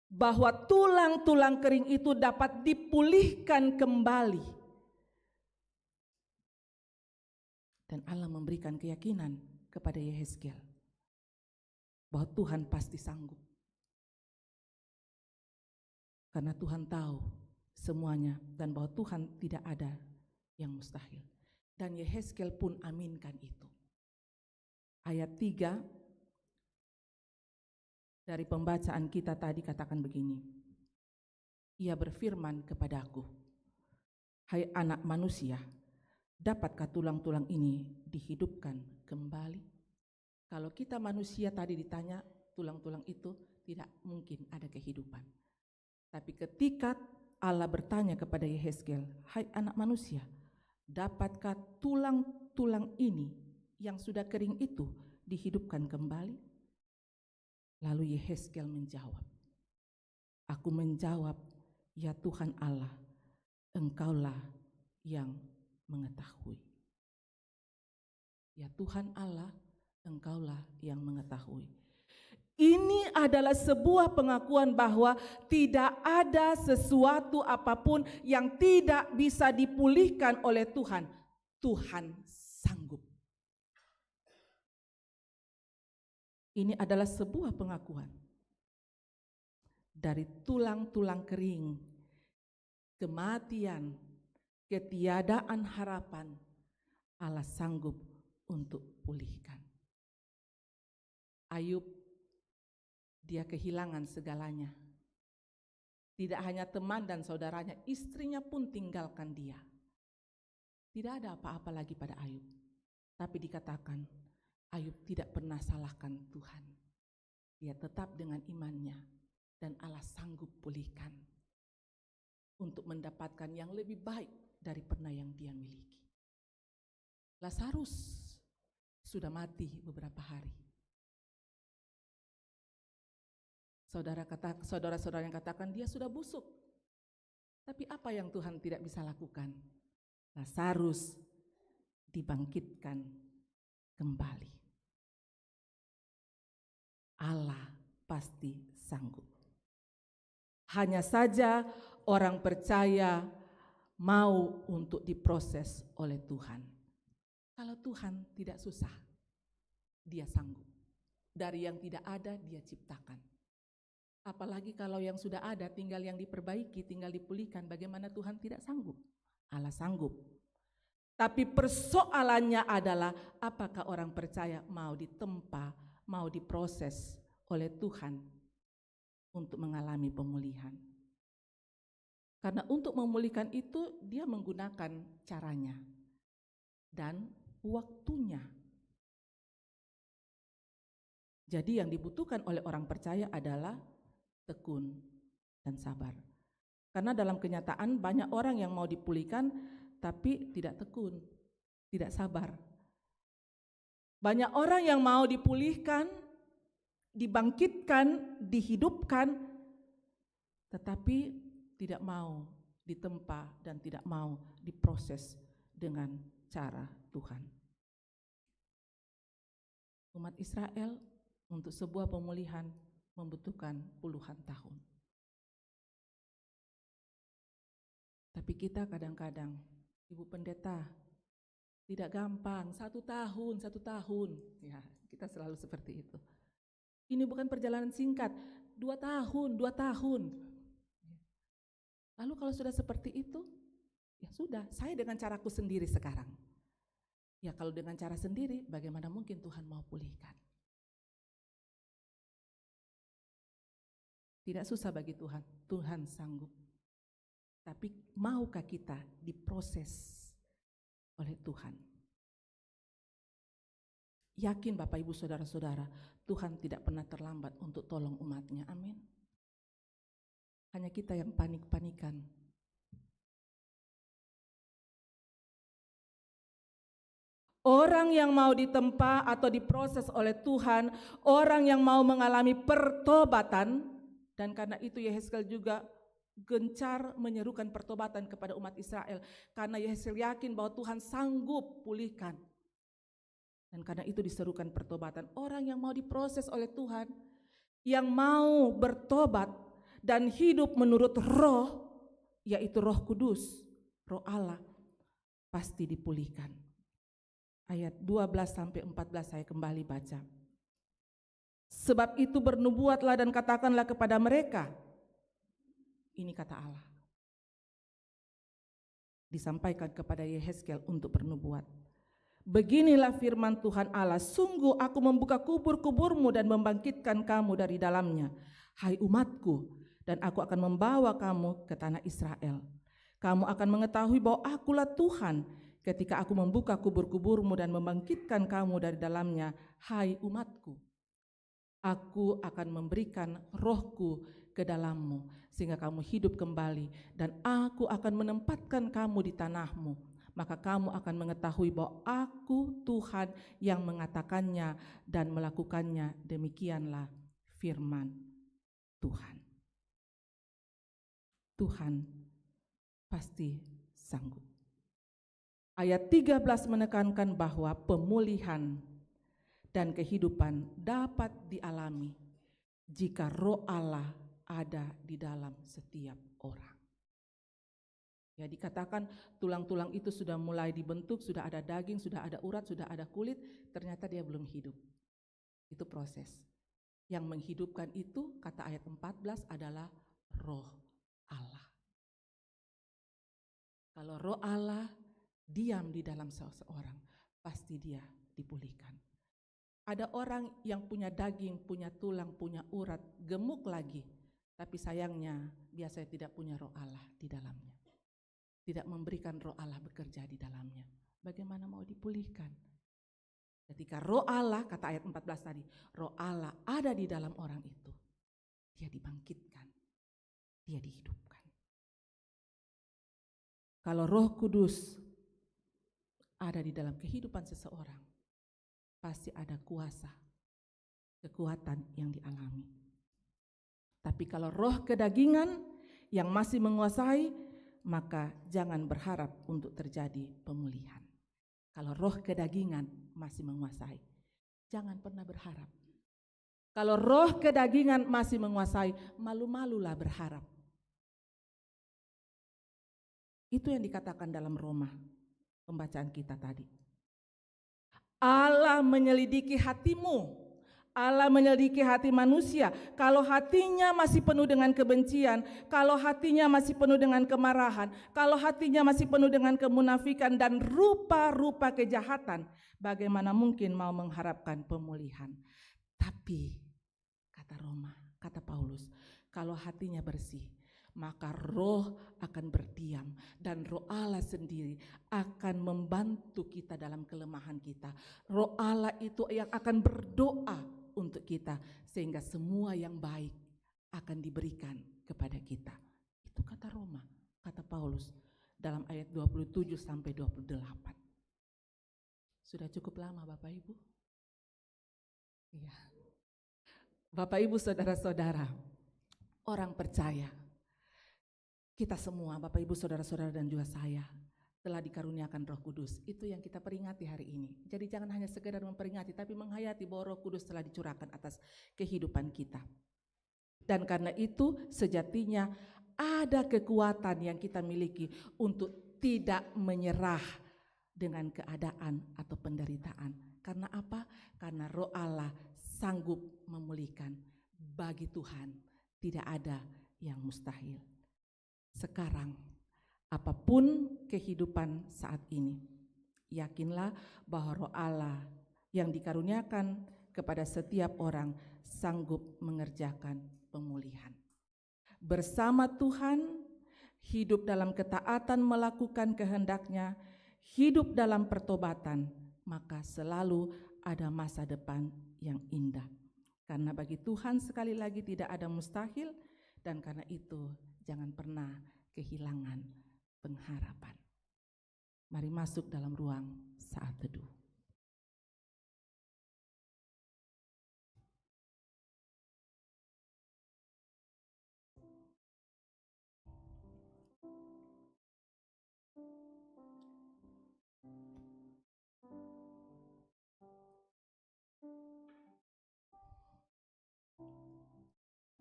Bahwa tulang-tulang kering itu dapat dipulihkan kembali. Dan Allah memberikan keyakinan kepada Yehezkiel bahwa Tuhan pasti sanggup. Karena Tuhan tahu semuanya dan bahwa Tuhan tidak ada yang mustahil. Dan Yehezkiel pun aminkan itu. Ayat 3 dari pembacaan kita tadi katakan begini. Ia berfirman kepadaku, hai anak manusia, dapatkah tulang-tulang ini dihidupkan kembali? Kalau kita manusia tadi ditanya, tulang-tulang itu tidak mungkin ada kehidupan. Tapi ketika Allah bertanya kepada Yehezkiel, hai anak manusia, dapatkah tulang-tulang ini yang sudah kering itu dihidupkan kembali? Lalu Yehezkiel menjawab, aku menjawab, ya Tuhan Allah, Engkaulah yang mengetahui. Ya Tuhan Allah, Engkaulah yang mengetahui. Ini adalah sebuah pengakuan bahwa tidak ada sesuatu apapun yang tidak bisa dipulihkan oleh Tuhan. Tuhan sanggup. Ini adalah sebuah pengakuan. Dari tulang-tulang kering, kematian, ketiadaan harapan, Allah sanggup untuk pulihkan. Ayub, dia kehilangan segalanya. Tidak hanya teman dan saudaranya, istrinya pun tinggalkan dia. Tidak ada apa-apa lagi pada Ayub. Tapi dikatakan, Ayub tidak pernah salahkan Tuhan. Dia tetap dengan imannya dan Allah sanggup pulihkan untuk mendapatkan yang lebih baik dari pernah yang dia miliki. Lazarus sudah mati beberapa hari. Saudara-saudara yang katakan dia sudah busuk. Tapi apa yang Tuhan tidak bisa lakukan? Lazarus dibangkitkan kembali. Allah pasti sanggup. Hanya saja orang percaya mau untuk diproses oleh Tuhan. Kalau Tuhan tidak susah, dia sanggup. Dari yang tidak ada dia ciptakan. Apalagi kalau yang sudah ada tinggal yang diperbaiki, tinggal dipulihkan, bagaimana Tuhan tidak sanggup? Allah sanggup. Tapi persoalannya adalah apakah orang percaya mau ditempa, mau diproses oleh Tuhan untuk mengalami pemulihan. Karena untuk memulihkan itu dia menggunakan caranya dan waktunya. Jadi yang dibutuhkan oleh orang percaya adalah tekun dan sabar. Karena dalam kenyataan banyak orang yang mau dipulihkan tapi tidak tekun, tidak sabar. Banyak orang yang mau dipulihkan, dibangkitkan, dihidupkan, tetapi tidak mau ditempa dan tidak mau diproses dengan cara Tuhan. Umat Israel untuk sebuah pemulihan membutuhkan puluhan tahun. Tapi kita kadang-kadang, Ibu Pendeta, tidak gampang, 1 tahun. Ya, kita selalu seperti itu. Ini bukan perjalanan singkat, 2 tahun. Lalu kalau sudah seperti itu, ya sudah, saya dengan caraku sendiri sekarang. Ya kalau dengan cara sendiri, bagaimana mungkin Tuhan mau pulihkan? Tidak susah bagi Tuhan, Tuhan sanggup. Tapi maukah kita diproses oleh Tuhan? Yakin Bapak Ibu Saudara-saudara, Tuhan tidak pernah terlambat untuk tolong umatnya, amin. Hanya kita yang panik-panikan. Orang yang mau ditempa atau diproses oleh Tuhan, orang yang mau mengalami pertobatan, dan karena itu Yehezkiel juga gencar menyerukan pertobatan kepada umat Israel, karena Yehezkiel yakin bahwa Tuhan sanggup pulihkan. Dan karena itu diserukan pertobatan. Orang yang mau diproses oleh Tuhan, yang mau bertobat dan hidup menurut roh, yaitu Roh Kudus, Roh Allah, pasti dipulihkan. Ayat 12-14 saya kembali baca. Sebab itu bernubuatlah dan katakanlah kepada mereka. Ini kata Allah. Disampaikan kepada Yehezkiel untuk bernubuat. Beginilah firman Tuhan Allah, sungguh aku membuka kubur-kuburmu dan membangkitkan kamu dari dalamnya, hai umatku, dan aku akan membawa kamu ke tanah Israel. Kamu akan mengetahui bahwa akulah Tuhan ketika aku membuka kubur-kuburmu dan membangkitkan kamu dari dalamnya, hai umatku. Aku akan memberikan rohku ke dalammu, sehingga kamu hidup kembali, dan aku akan menempatkan kamu di tanahmu. Maka kamu akan mengetahui bahwa aku Tuhan yang mengatakannya dan melakukannya. Demikianlah firman Tuhan. Tuhan pasti sanggup. Ayat 13 menekankan bahwa pemulihan dan kehidupan dapat dialami jika Roh Allah ada di dalam setiap orang. Ya, dikatakan tulang-tulang itu sudah mulai dibentuk, sudah ada daging, sudah ada urat, sudah ada kulit, ternyata dia belum hidup. Itu proses. Yang menghidupkan itu, kata ayat 14, adalah Roh Allah. Kalau Roh Allah diam di dalam seseorang, pasti dia dipulihkan. Ada orang yang punya daging, punya tulang, punya urat, gemuk lagi, tapi sayangnya biasanya tidak punya Roh Allah di dalamnya. Tidak memberikan Roh Allah bekerja di dalamnya. Bagaimana mau dipulihkan? Ketika Roh Allah, kata ayat 14 tadi, Roh Allah ada di dalam orang itu, dia dibangkitkan, dia dihidupkan. Kalau Roh Kudus ada di dalam kehidupan seseorang, pasti ada kuasa, kekuatan yang dialami. Tapi kalau roh kedagingan yang masih menguasai, maka jangan berharap untuk terjadi pemulihan. Kalau roh kedagingan masih menguasai, jangan pernah berharap. Kalau roh kedagingan masih menguasai, malu-malulah berharap. Itu yang dikatakan dalam Roma, pembacaan kita tadi. Allah menyelidiki hatimu. Allah menyelidiki hati manusia. Kalau hatinya masih penuh dengan kebencian, kalau hatinya masih penuh dengan kemarahan, kalau hatinya masih penuh dengan kemunafikan dan rupa-rupa kejahatan, bagaimana mungkin mau mengharapkan pemulihan? Tapi, kata Roma, kata Paulus, kalau hatinya bersih, maka roh akan berdiam dan Roh Allah sendiri akan membantu kita dalam kelemahan kita. Roh Allah itu yang akan berdoa untuk kita, sehingga semua yang baik akan diberikan kepada kita. Itu kata Roma, kata Paulus dalam ayat 27 sampai 28. Sudah cukup lama Bapak Ibu? Iya. Bapak Ibu, saudara-saudara, orang percaya, kita semua, Bapak Ibu, saudara-saudara dan juga saya, telah dikaruniakan Roh Kudus. Itu yang kita peringati hari ini. Jadi jangan hanya sekedar memperingati, tapi menghayati bahwa Roh Kudus telah dicurahkan atas kehidupan kita. Dan karena itu sejatinya ada kekuatan yang kita miliki untuk tidak menyerah dengan keadaan atau penderitaan. Karena apa? Karena Roh Allah sanggup memulihkan. Bagi Tuhan tidak ada yang mustahil. Sekarang, apapun kehidupan saat ini, yakinlah bahwa Roh Allah yang dikaruniakan kepada setiap orang sanggup mengerjakan pemulihan. Bersama Tuhan, hidup dalam ketaatan melakukan kehendak-Nya, hidup dalam pertobatan, maka selalu ada masa depan yang indah. Karena bagi Tuhan sekali lagi tidak ada mustahil, dan karena itu jangan pernah kehilangan pengharapan. Mari masuk dalam ruang saat teduh.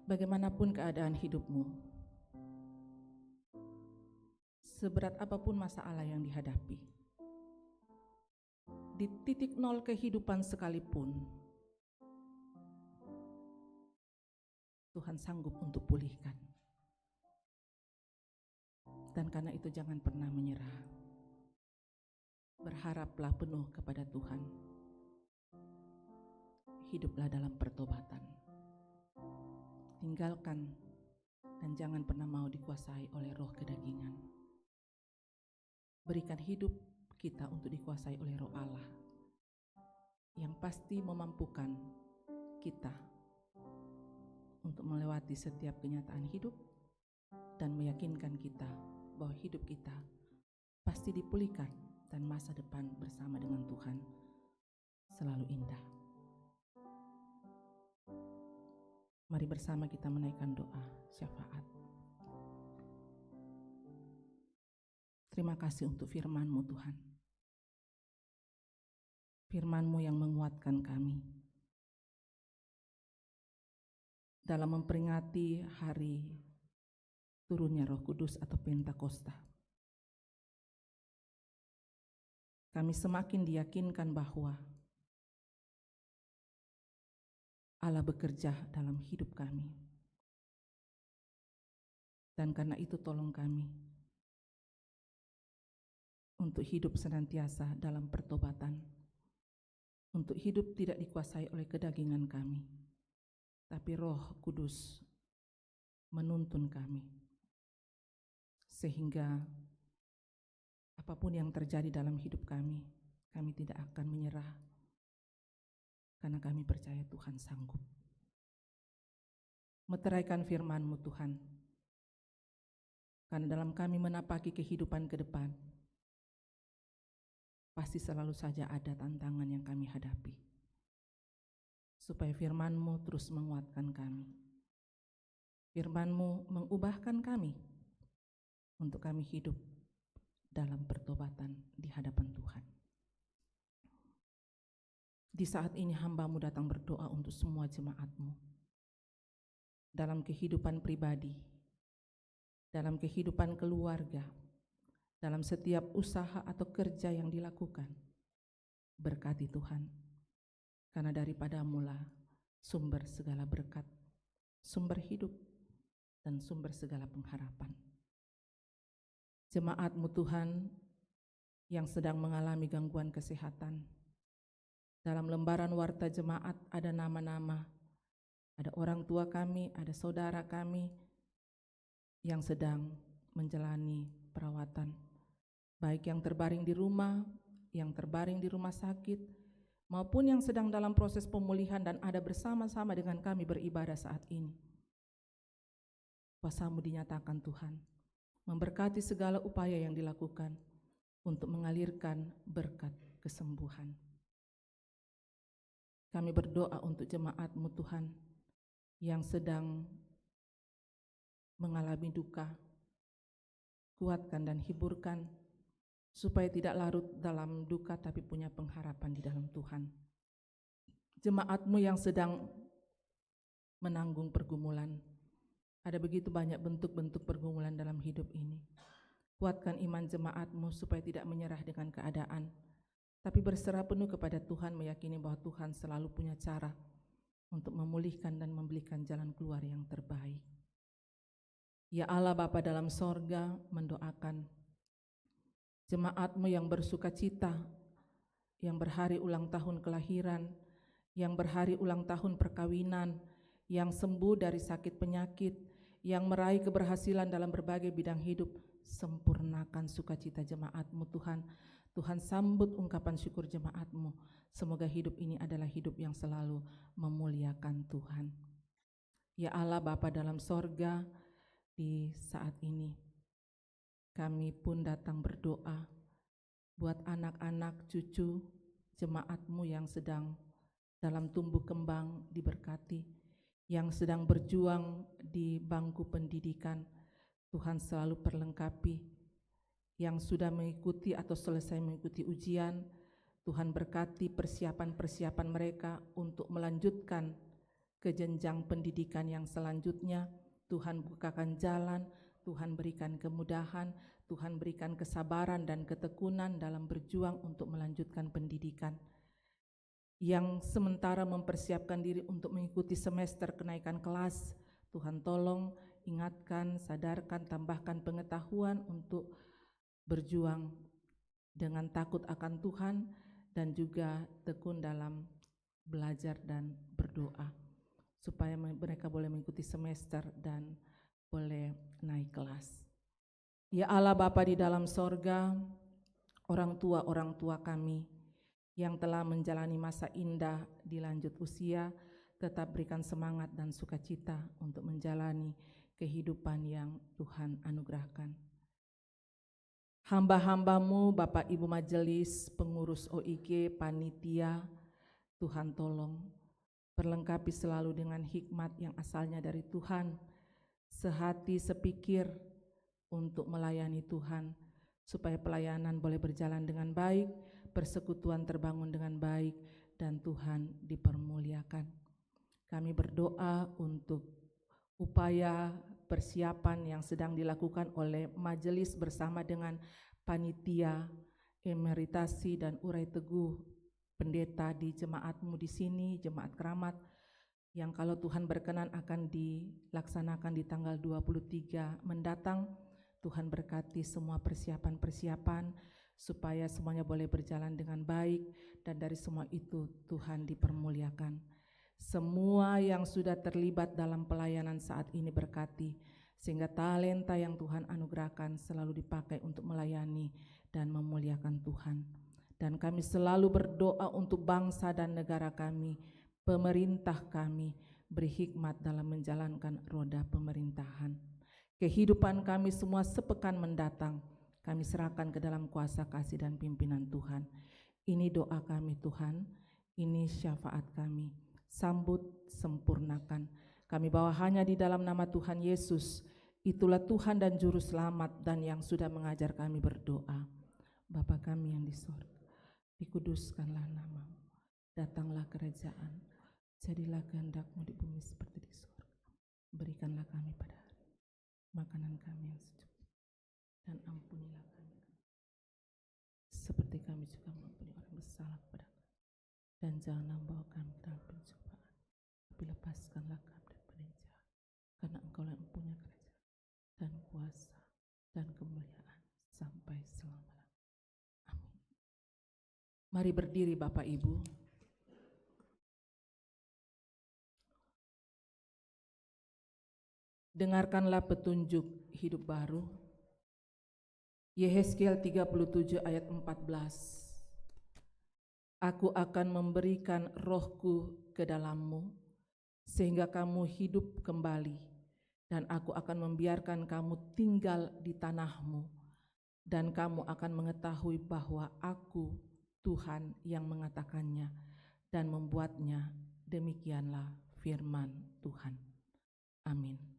Bagaimanapun keadaan hidupmu, seberat apapun masalah yang dihadapi, di titik nol kehidupan sekalipun, Tuhan sanggup untuk pulihkan. Dan karena itu jangan pernah menyerah. Berharaplah penuh kepada Tuhan. Hiduplah dalam pertobatan. Tinggalkan dan jangan pernah mau dikuasai oleh roh kedagingan. Berikan hidup kita untuk dikuasai oleh Roh Allah yang pasti memampukan kita untuk melewati setiap kenyataan hidup dan meyakinkan kita bahwa hidup kita pasti dipulihkan dan masa depan bersama dengan Tuhan selalu indah. Mari bersama kita menaikkan doa syafaat. Terima kasih untuk firman-Mu Tuhan. Firman-Mu yang menguatkan kami dalam memperingati hari turunnya Roh Kudus atau Pentakosta. Kami semakin diyakinkan bahwa Allah bekerja dalam hidup kami. Dan karena itu tolong kami untuk hidup senantiasa dalam pertobatan, untuk hidup tidak dikuasai oleh kedagingan kami, tapi Roh Kudus menuntun kami, sehingga apapun yang terjadi dalam hidup kami tidak akan menyerah, karena kami percaya Tuhan sanggup. Meteraikan firman-Mu Tuhan, karena dalam kami menapaki kehidupan ke depan, pasti selalu saja ada tantangan yang kami hadapi. Supaya firman-Mu terus menguatkan kami. Firman-Mu mengubahkan kami untuk kami hidup dalam pertobatan di hadapan Tuhan. Di saat ini hamba-Mu datang berdoa untuk semua jemaat-Mu. Dalam kehidupan pribadi, dalam kehidupan keluarga, dalam setiap usaha atau kerja yang dilakukan. Berkati Tuhan, karena daripada-Mu lah sumber segala berkat, sumber hidup, dan sumber segala pengharapan. Jemaat-Mu Tuhan yang sedang mengalami gangguan kesehatan, dalam lembaran warta jemaat ada nama-nama, ada orang tua kami, ada saudara kami yang sedang menjalani perawatan, baik yang terbaring di rumah, yang terbaring di rumah sakit, maupun yang sedang dalam proses pemulihan dan ada bersama-sama dengan kami beribadah saat ini. Kuasa-Mu dinyatakan Tuhan, memberkati segala upaya yang dilakukan untuk mengalirkan berkat kesembuhan. Kami berdoa untuk jemaat-Mu Tuhan yang sedang mengalami duka, kuatkan dan hiburkan, supaya tidak larut dalam duka tapi punya pengharapan di dalam Tuhan. Jemaat-Mu yang sedang menanggung pergumulan, ada begitu banyak bentuk-bentuk pergumulan dalam hidup ini. Kuatkan iman jemaat-Mu supaya tidak menyerah dengan keadaan, tapi berserah penuh kepada Tuhan, meyakini bahwa Tuhan selalu punya cara untuk memulihkan dan memberikan jalan keluar yang terbaik. Ya Allah Bapa dalam sorga, mendoakan jemaat-Mu yang bersuka cita, yang berhari ulang tahun kelahiran, yang berhari ulang tahun perkawinan, yang sembuh dari sakit penyakit, yang meraih keberhasilan dalam berbagai bidang hidup. Sempurnakan sukacita jemaat-Mu Tuhan. Tuhan sambut ungkapan syukur jemaat-Mu. Semoga hidup ini adalah hidup yang selalu memuliakan Tuhan. Ya Allah Bapa dalam sorga, di saat ini kami pun datang berdoa buat anak-anak cucu jemaat-Mu yang sedang dalam tumbuh kembang diberkati, yang sedang berjuang di bangku pendidikan. Tuhan selalu perlengkapi, yang sudah mengikuti atau selesai mengikuti ujian, Tuhan berkati persiapan-persiapan mereka untuk melanjutkan ke jenjang pendidikan yang selanjutnya. Tuhan bukakan jalan, Tuhan berikan kemudahan, Tuhan berikan kesabaran dan ketekunan dalam berjuang untuk melanjutkan pendidikan. Yang sementara mempersiapkan diri untuk mengikuti semester kenaikan kelas, Tuhan tolong, ingatkan, sadarkan, tambahkan pengetahuan untuk berjuang dengan takut akan Tuhan dan juga tekun dalam belajar dan berdoa, supaya mereka boleh mengikuti semester dan boleh naik kelas. Ya Allah Bapa di dalam sorga, orang tua kami yang telah menjalani masa indah di lanjut usia, tetap berikan semangat dan sukacita untuk menjalani kehidupan yang Tuhan anugerahkan. Hamba-hamba-Mu, Bapak Ibu Majelis, pengurus OIG, panitia, Tuhan tolong perlengkapi selalu dengan hikmat yang asalnya dari Tuhan, sehati sepikir untuk melayani Tuhan, supaya pelayanan boleh berjalan dengan baik, persekutuan terbangun dengan baik, dan Tuhan dipermuliakan. Kami berdoa untuk upaya persiapan yang sedang dilakukan oleh majelis bersama dengan panitia, emeritasi dan urai teguh pendeta di jemaat-Mu di sini, jemaat keramat, yang kalau Tuhan berkenan akan dilaksanakan di tanggal 23 mendatang. Tuhan berkati semua persiapan-persiapan supaya semuanya boleh berjalan dengan baik, dan dari semua itu Tuhan dipermuliakan. Semua yang sudah terlibat dalam pelayanan saat ini berkati, sehingga talenta yang Tuhan anugerahkan selalu dipakai untuk melayani dan memuliakan Tuhan. Dan kami selalu berdoa untuk bangsa dan negara kami, pemerintah kami, beri hikmat dalam menjalankan roda pemerintahan. Kehidupan kami semua sepekan mendatang, kami serahkan ke dalam kuasa kasih dan pimpinan Tuhan. Ini doa kami Tuhan, ini syafaat kami. Sambut, sempurnakan. Kami bawa hanya di dalam nama Tuhan Yesus. Itulah Tuhan dan Juru Selamat dan yang sudah mengajar kami berdoa. Bapa kami yang di sorga, dikuduskanlah nama-Mu, datanglah kerajaan, jadilah kehendak-Mu di bumi seperti di surga. Berikanlah kami pada hari makanan kami yang secukupnya, dan ampunilah kami seperti kami juga mengampuni orang bersalah kepada kami. Dan janganlah membawa kami ke dalam pencobaan, tapi lepaskanlah kami daripada yang jahat, karena Engkaulah yang punya kerajaan dan kuasa dan kemuliaan sampai selama-lamanya. Amin. Mari berdiri Bapak Ibu. Dengarkanlah petunjuk hidup baru. Yehezkiel 37 ayat 14. Aku akan memberikan rohku ke dalammu, sehingga kamu hidup kembali, dan aku akan membiarkan kamu tinggal di tanahmu, dan kamu akan mengetahui bahwa aku Tuhan yang mengatakannya dan membuatnya. Demikianlah firman Tuhan. Amin.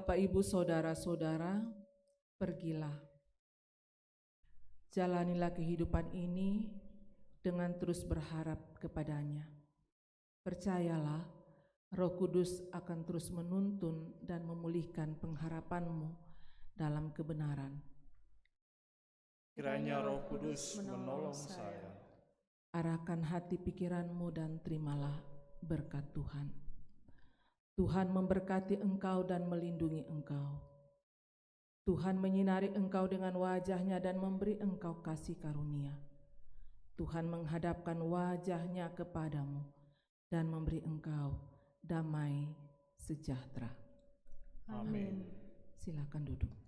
Bapak, Ibu, Saudara-saudara, pergilah. Jalanilah kehidupan ini dengan terus berharap kepadanya. Percayalah, Roh Kudus akan terus menuntun dan memulihkan pengharapanmu dalam kebenaran. Kiranya Roh Kudus menolong saya. Arahkan hati pikiranmu dan terimalah berkat Tuhan. Tuhan memberkati engkau dan melindungi engkau. Tuhan menyinari engkau dengan wajah-Nya dan memberi engkau kasih karunia. Tuhan menghadapkan wajah-Nya kepadamu dan memberi engkau damai sejahtera. Amin. Silakan duduk.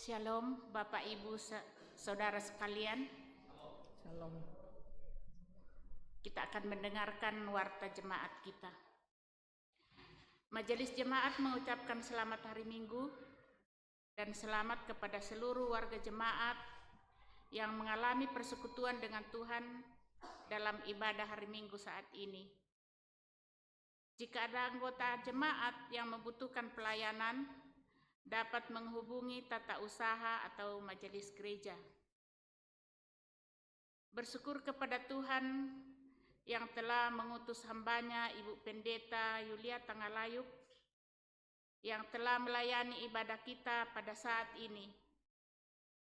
Shalom Bapak Ibu Saudara sekalian. Shalom. Kita akan mendengarkan warta jemaat kita. Majelis jemaat mengucapkan selamat hari Minggu dan selamat kepada seluruh warga jemaat yang mengalami persekutuan dengan Tuhan dalam ibadah hari Minggu saat ini. Jika ada anggota jemaat yang membutuhkan pelayanan, dapat menghubungi tata usaha atau majelis gereja. Bersyukur kepada Tuhan yang telah mengutus hambanya Ibu Pendeta Yulia Tangalayuk yang telah melayani ibadah kita pada saat ini.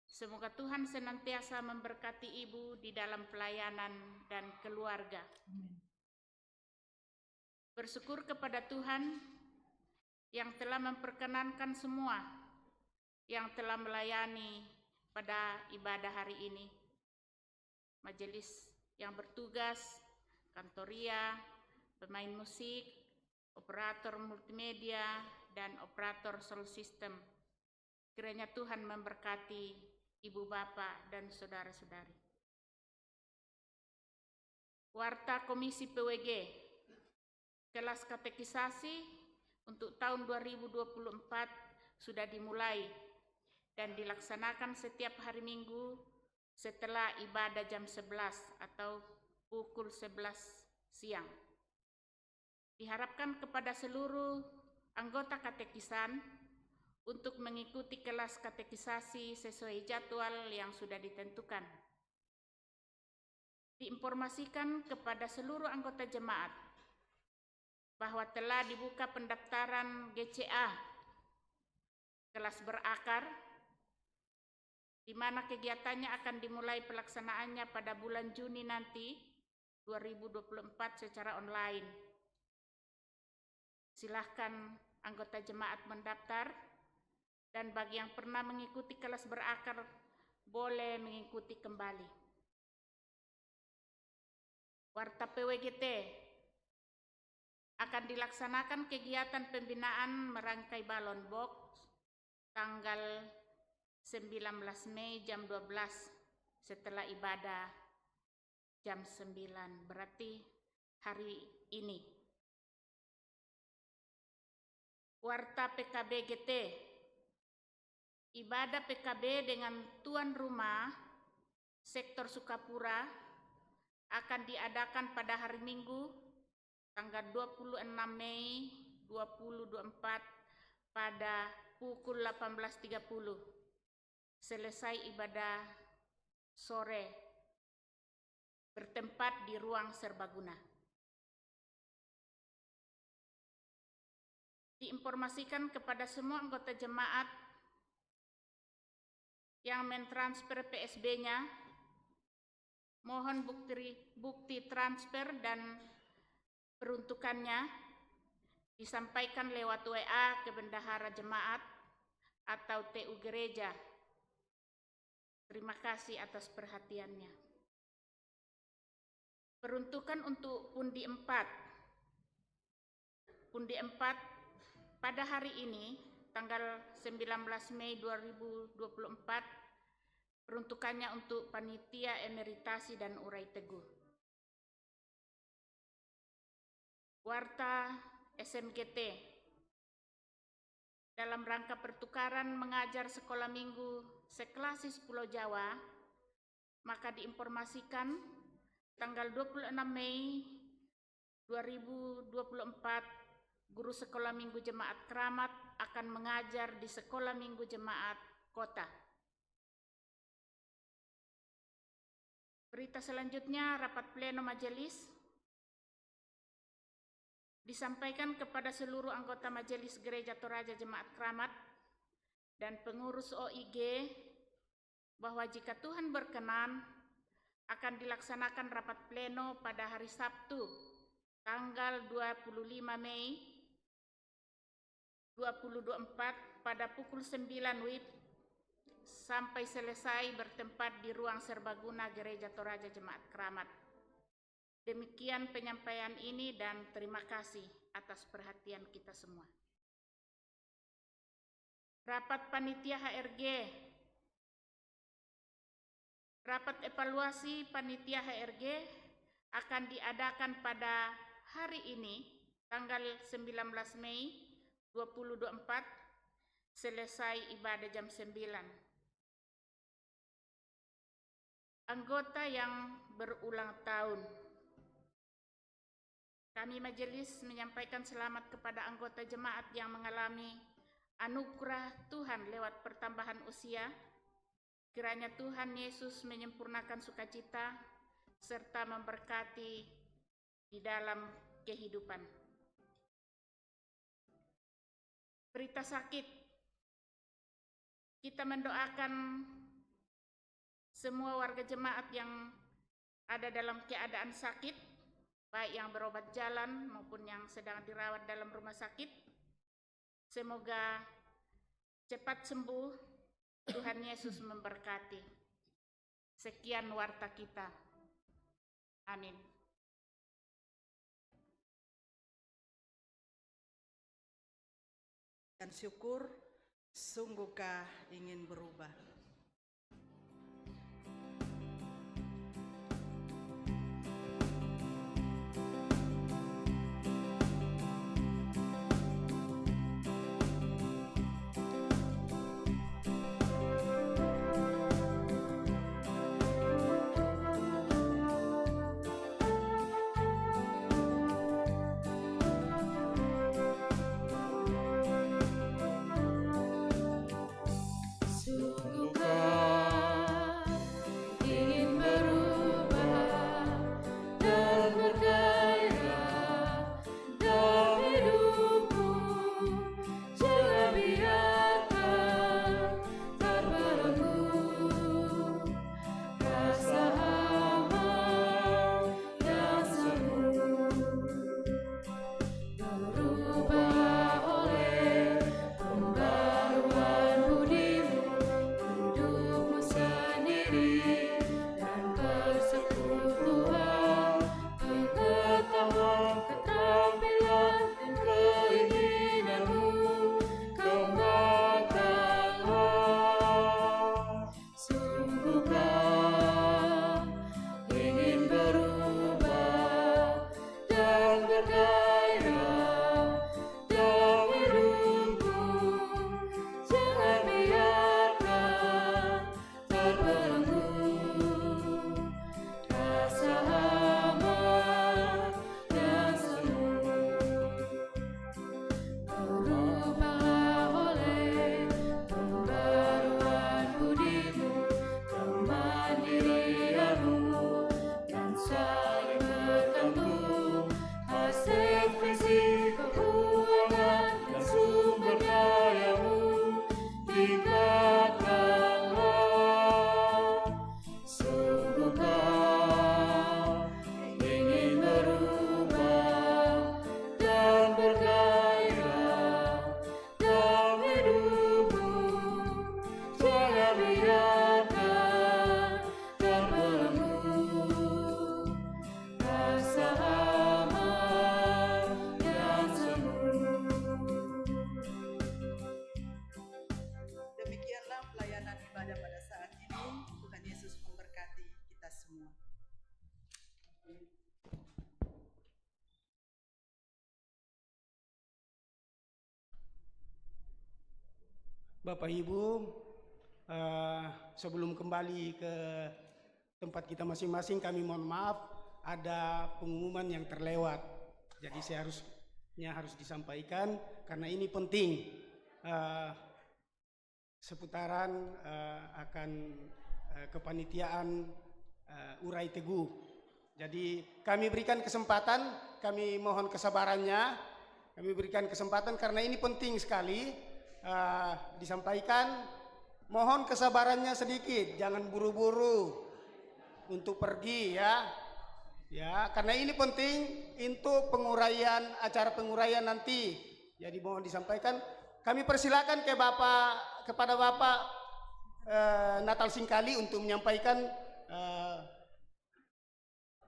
Semoga Tuhan senantiasa memberkati Ibu di dalam pelayanan dan keluarga. Bersyukur kepada Tuhan yang telah memperkenankan semua yang telah melayani pada ibadah hari ini. Majelis yang bertugas, kantoria, pemain musik, operator multimedia, dan operator sound system. Kiranya Tuhan memberkati ibu bapak dan saudara-saudari. Warta Komisi PWG, kelas katekisasi untuk tahun 2024 sudah dimulai dan dilaksanakan setiap hari Minggu setelah ibadah jam 11 atau pukul 11 siang. Diharapkan kepada seluruh anggota katekisan untuk mengikuti kelas katekisasi sesuai jadwal yang sudah ditentukan. Diinformasikan kepada seluruh anggota jemaat bahwa telah dibuka pendaftaran GCA kelas berakar, di mana kegiatannya akan dimulai pelaksanaannya pada bulan Juni nanti 2024 secara online. Silahkan anggota jemaat mendaftar, dan bagi yang pernah mengikuti kelas berakar boleh mengikuti kembali. Warta PWGT akan dilaksanakan kegiatan pembinaan merangkai balon box tanggal 19 Mei jam 12 setelah ibadah jam 9, berarti hari ini. Warta PKB-GT, ibadah PKB dengan tuan rumah sektor Sukapura akan diadakan pada hari Minggu tanggal 26 Mei 2024 pada pukul 18.30 selesai ibadah sore, bertempat di ruang serbaguna. Diinformasikan kepada semua anggota jemaat yang mentransfer PSB-nya, mohon bukti transfer dan peruntukannya disampaikan lewat WA ke bendahara jemaat atau TU gereja. Terima kasih atas perhatiannya. Peruntukan untuk pundi 4. Pundi 4 pada hari ini, tanggal 19 Mei 2024, peruntukannya untuk panitia emeritasi dan urai teguh. Warta SMGT, dalam rangka pertukaran mengajar sekolah minggu seklasis Pulau Jawa, maka diinformasikan tanggal 26 Mei 2024 guru sekolah minggu jemaat Keramat akan mengajar di sekolah minggu jemaat kota. Berita selanjutnya, rapat pleno majelis disampaikan kepada seluruh anggota Majelis Gereja Toraja Jemaat Keramat dan pengurus OIG bahwa jika Tuhan berkenan akan dilaksanakan rapat pleno pada hari Sabtu tanggal 25 Mei 2024 pada pukul 9 WIB sampai selesai bertempat di ruang serbaguna Gereja Toraja Jemaat Keramat. Demikian penyampaian ini dan terima kasih atas perhatian kita semua. Rapat panitia HRG. Rapat evaluasi panitia HRG akan diadakan pada hari ini, tanggal 19 Mei 2024, selesai ibadah jam 9. Anggota yang berulang tahun. Kami majelis menyampaikan selamat kepada anggota jemaat yang mengalami anugerah Tuhan lewat pertambahan usia. Kiranya Tuhan Yesus menyempurnakan sukacita serta memberkati di dalam kehidupan. Berita sakit. Kita mendoakan semua warga jemaat yang ada dalam keadaan sakit baik yang berobat jalan maupun yang sedang dirawat dalam rumah sakit. Semoga cepat sembuh. Tuhan Yesus memberkati. Sekian warta kita. Amin. Dan syukur, sungguhkah ingin berubah? Bapak Ibu, sebelum kembali ke tempat kita masing-masing, kami mohon maaf ada pengumuman yang terlewat. Jadi seharusnya harus disampaikan karena ini penting seputaran akan kepanitiaan Urai Teguh. Jadi kami berikan kesempatan, kami mohon kesabarannya, kami berikan kesempatan karena ini penting sekali. Disampaikan, mohon kesabarannya sedikit, jangan buru-buru untuk pergi ya, karena ini penting untuk penguraian acara penguraian nanti. Jadi mohon disampaikan. Kami persilakan kepada Bapak Natal Singkali untuk menyampaikan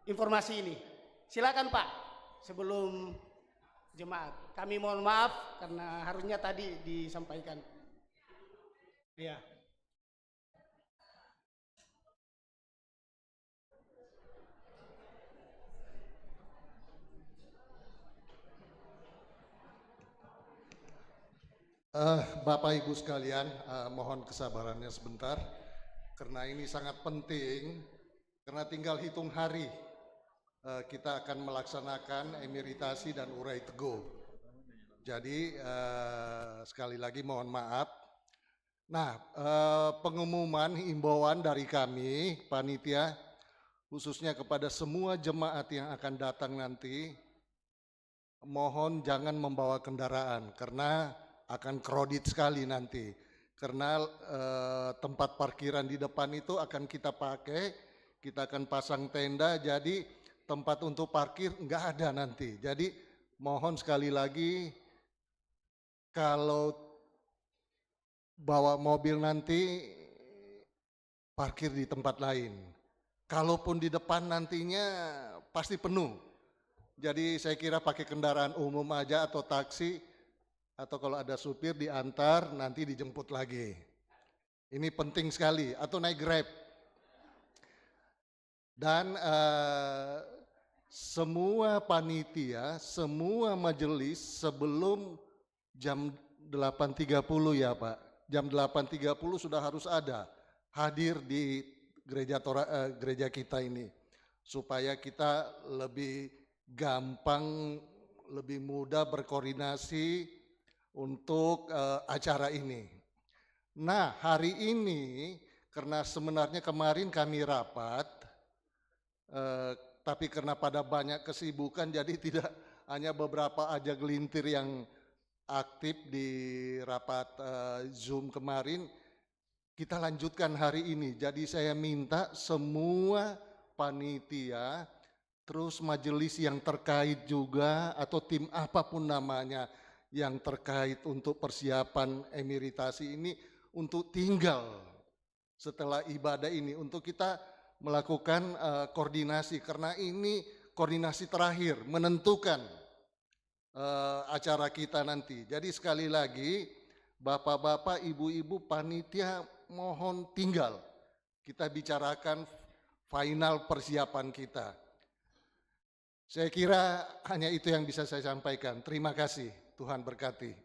informasi ini. Silakan Pak, sebelum jemaat. Kami mohon maaf karena harusnya tadi disampaikan. Ya. Bapak Ibu sekalian, mohon kesabarannya sebentar karena ini sangat penting karena tinggal hitung hari kita akan melaksanakan emeritasi dan urai teguh. Jadi sekali lagi mohon maaf. Nah, pengumuman himbauan dari kami panitia khususnya kepada semua jemaat yang akan datang nanti, mohon jangan membawa kendaraan karena akan kredit sekali nanti. Karena tempat parkiran di depan itu akan kita pakai, kita akan pasang tenda, jadi tempat untuk parkir nggak ada nanti. Jadi mohon sekali lagi, kalau bawa mobil nanti parkir di tempat lain. Kalaupun di depan nantinya pasti penuh. Jadi saya kira pakai kendaraan umum aja atau taksi, atau kalau ada supir diantar nanti dijemput lagi. Ini penting sekali, atau naik Grab. Dan semua panitia, semua majelis sebelum jam 8.30 ya Pak, jam 8.30 sudah harus ada hadir di gereja kita ini, supaya kita lebih gampang, lebih mudah berkoordinasi untuk acara ini. Nah, hari ini karena sebenarnya kemarin kami rapat, tapi karena pada banyak kesibukan jadi tidak hanya beberapa aja gelintir yang aktif di rapat Zoom kemarin, kita lanjutkan hari ini. Jadi saya minta semua panitia, terus majelis yang terkait juga, atau tim apapun namanya yang terkait untuk persiapan emeritasi ini, untuk tinggal setelah ibadah ini, untuk kita melakukan koordinasi, karena ini koordinasi terakhir menentukan acara kita nanti. Jadi sekali lagi, bapak-bapak, ibu-ibu, panitia, mohon tinggal kita bicarakan final persiapan kita. Saya kira hanya itu yang bisa saya sampaikan. Terima kasih, Tuhan berkati.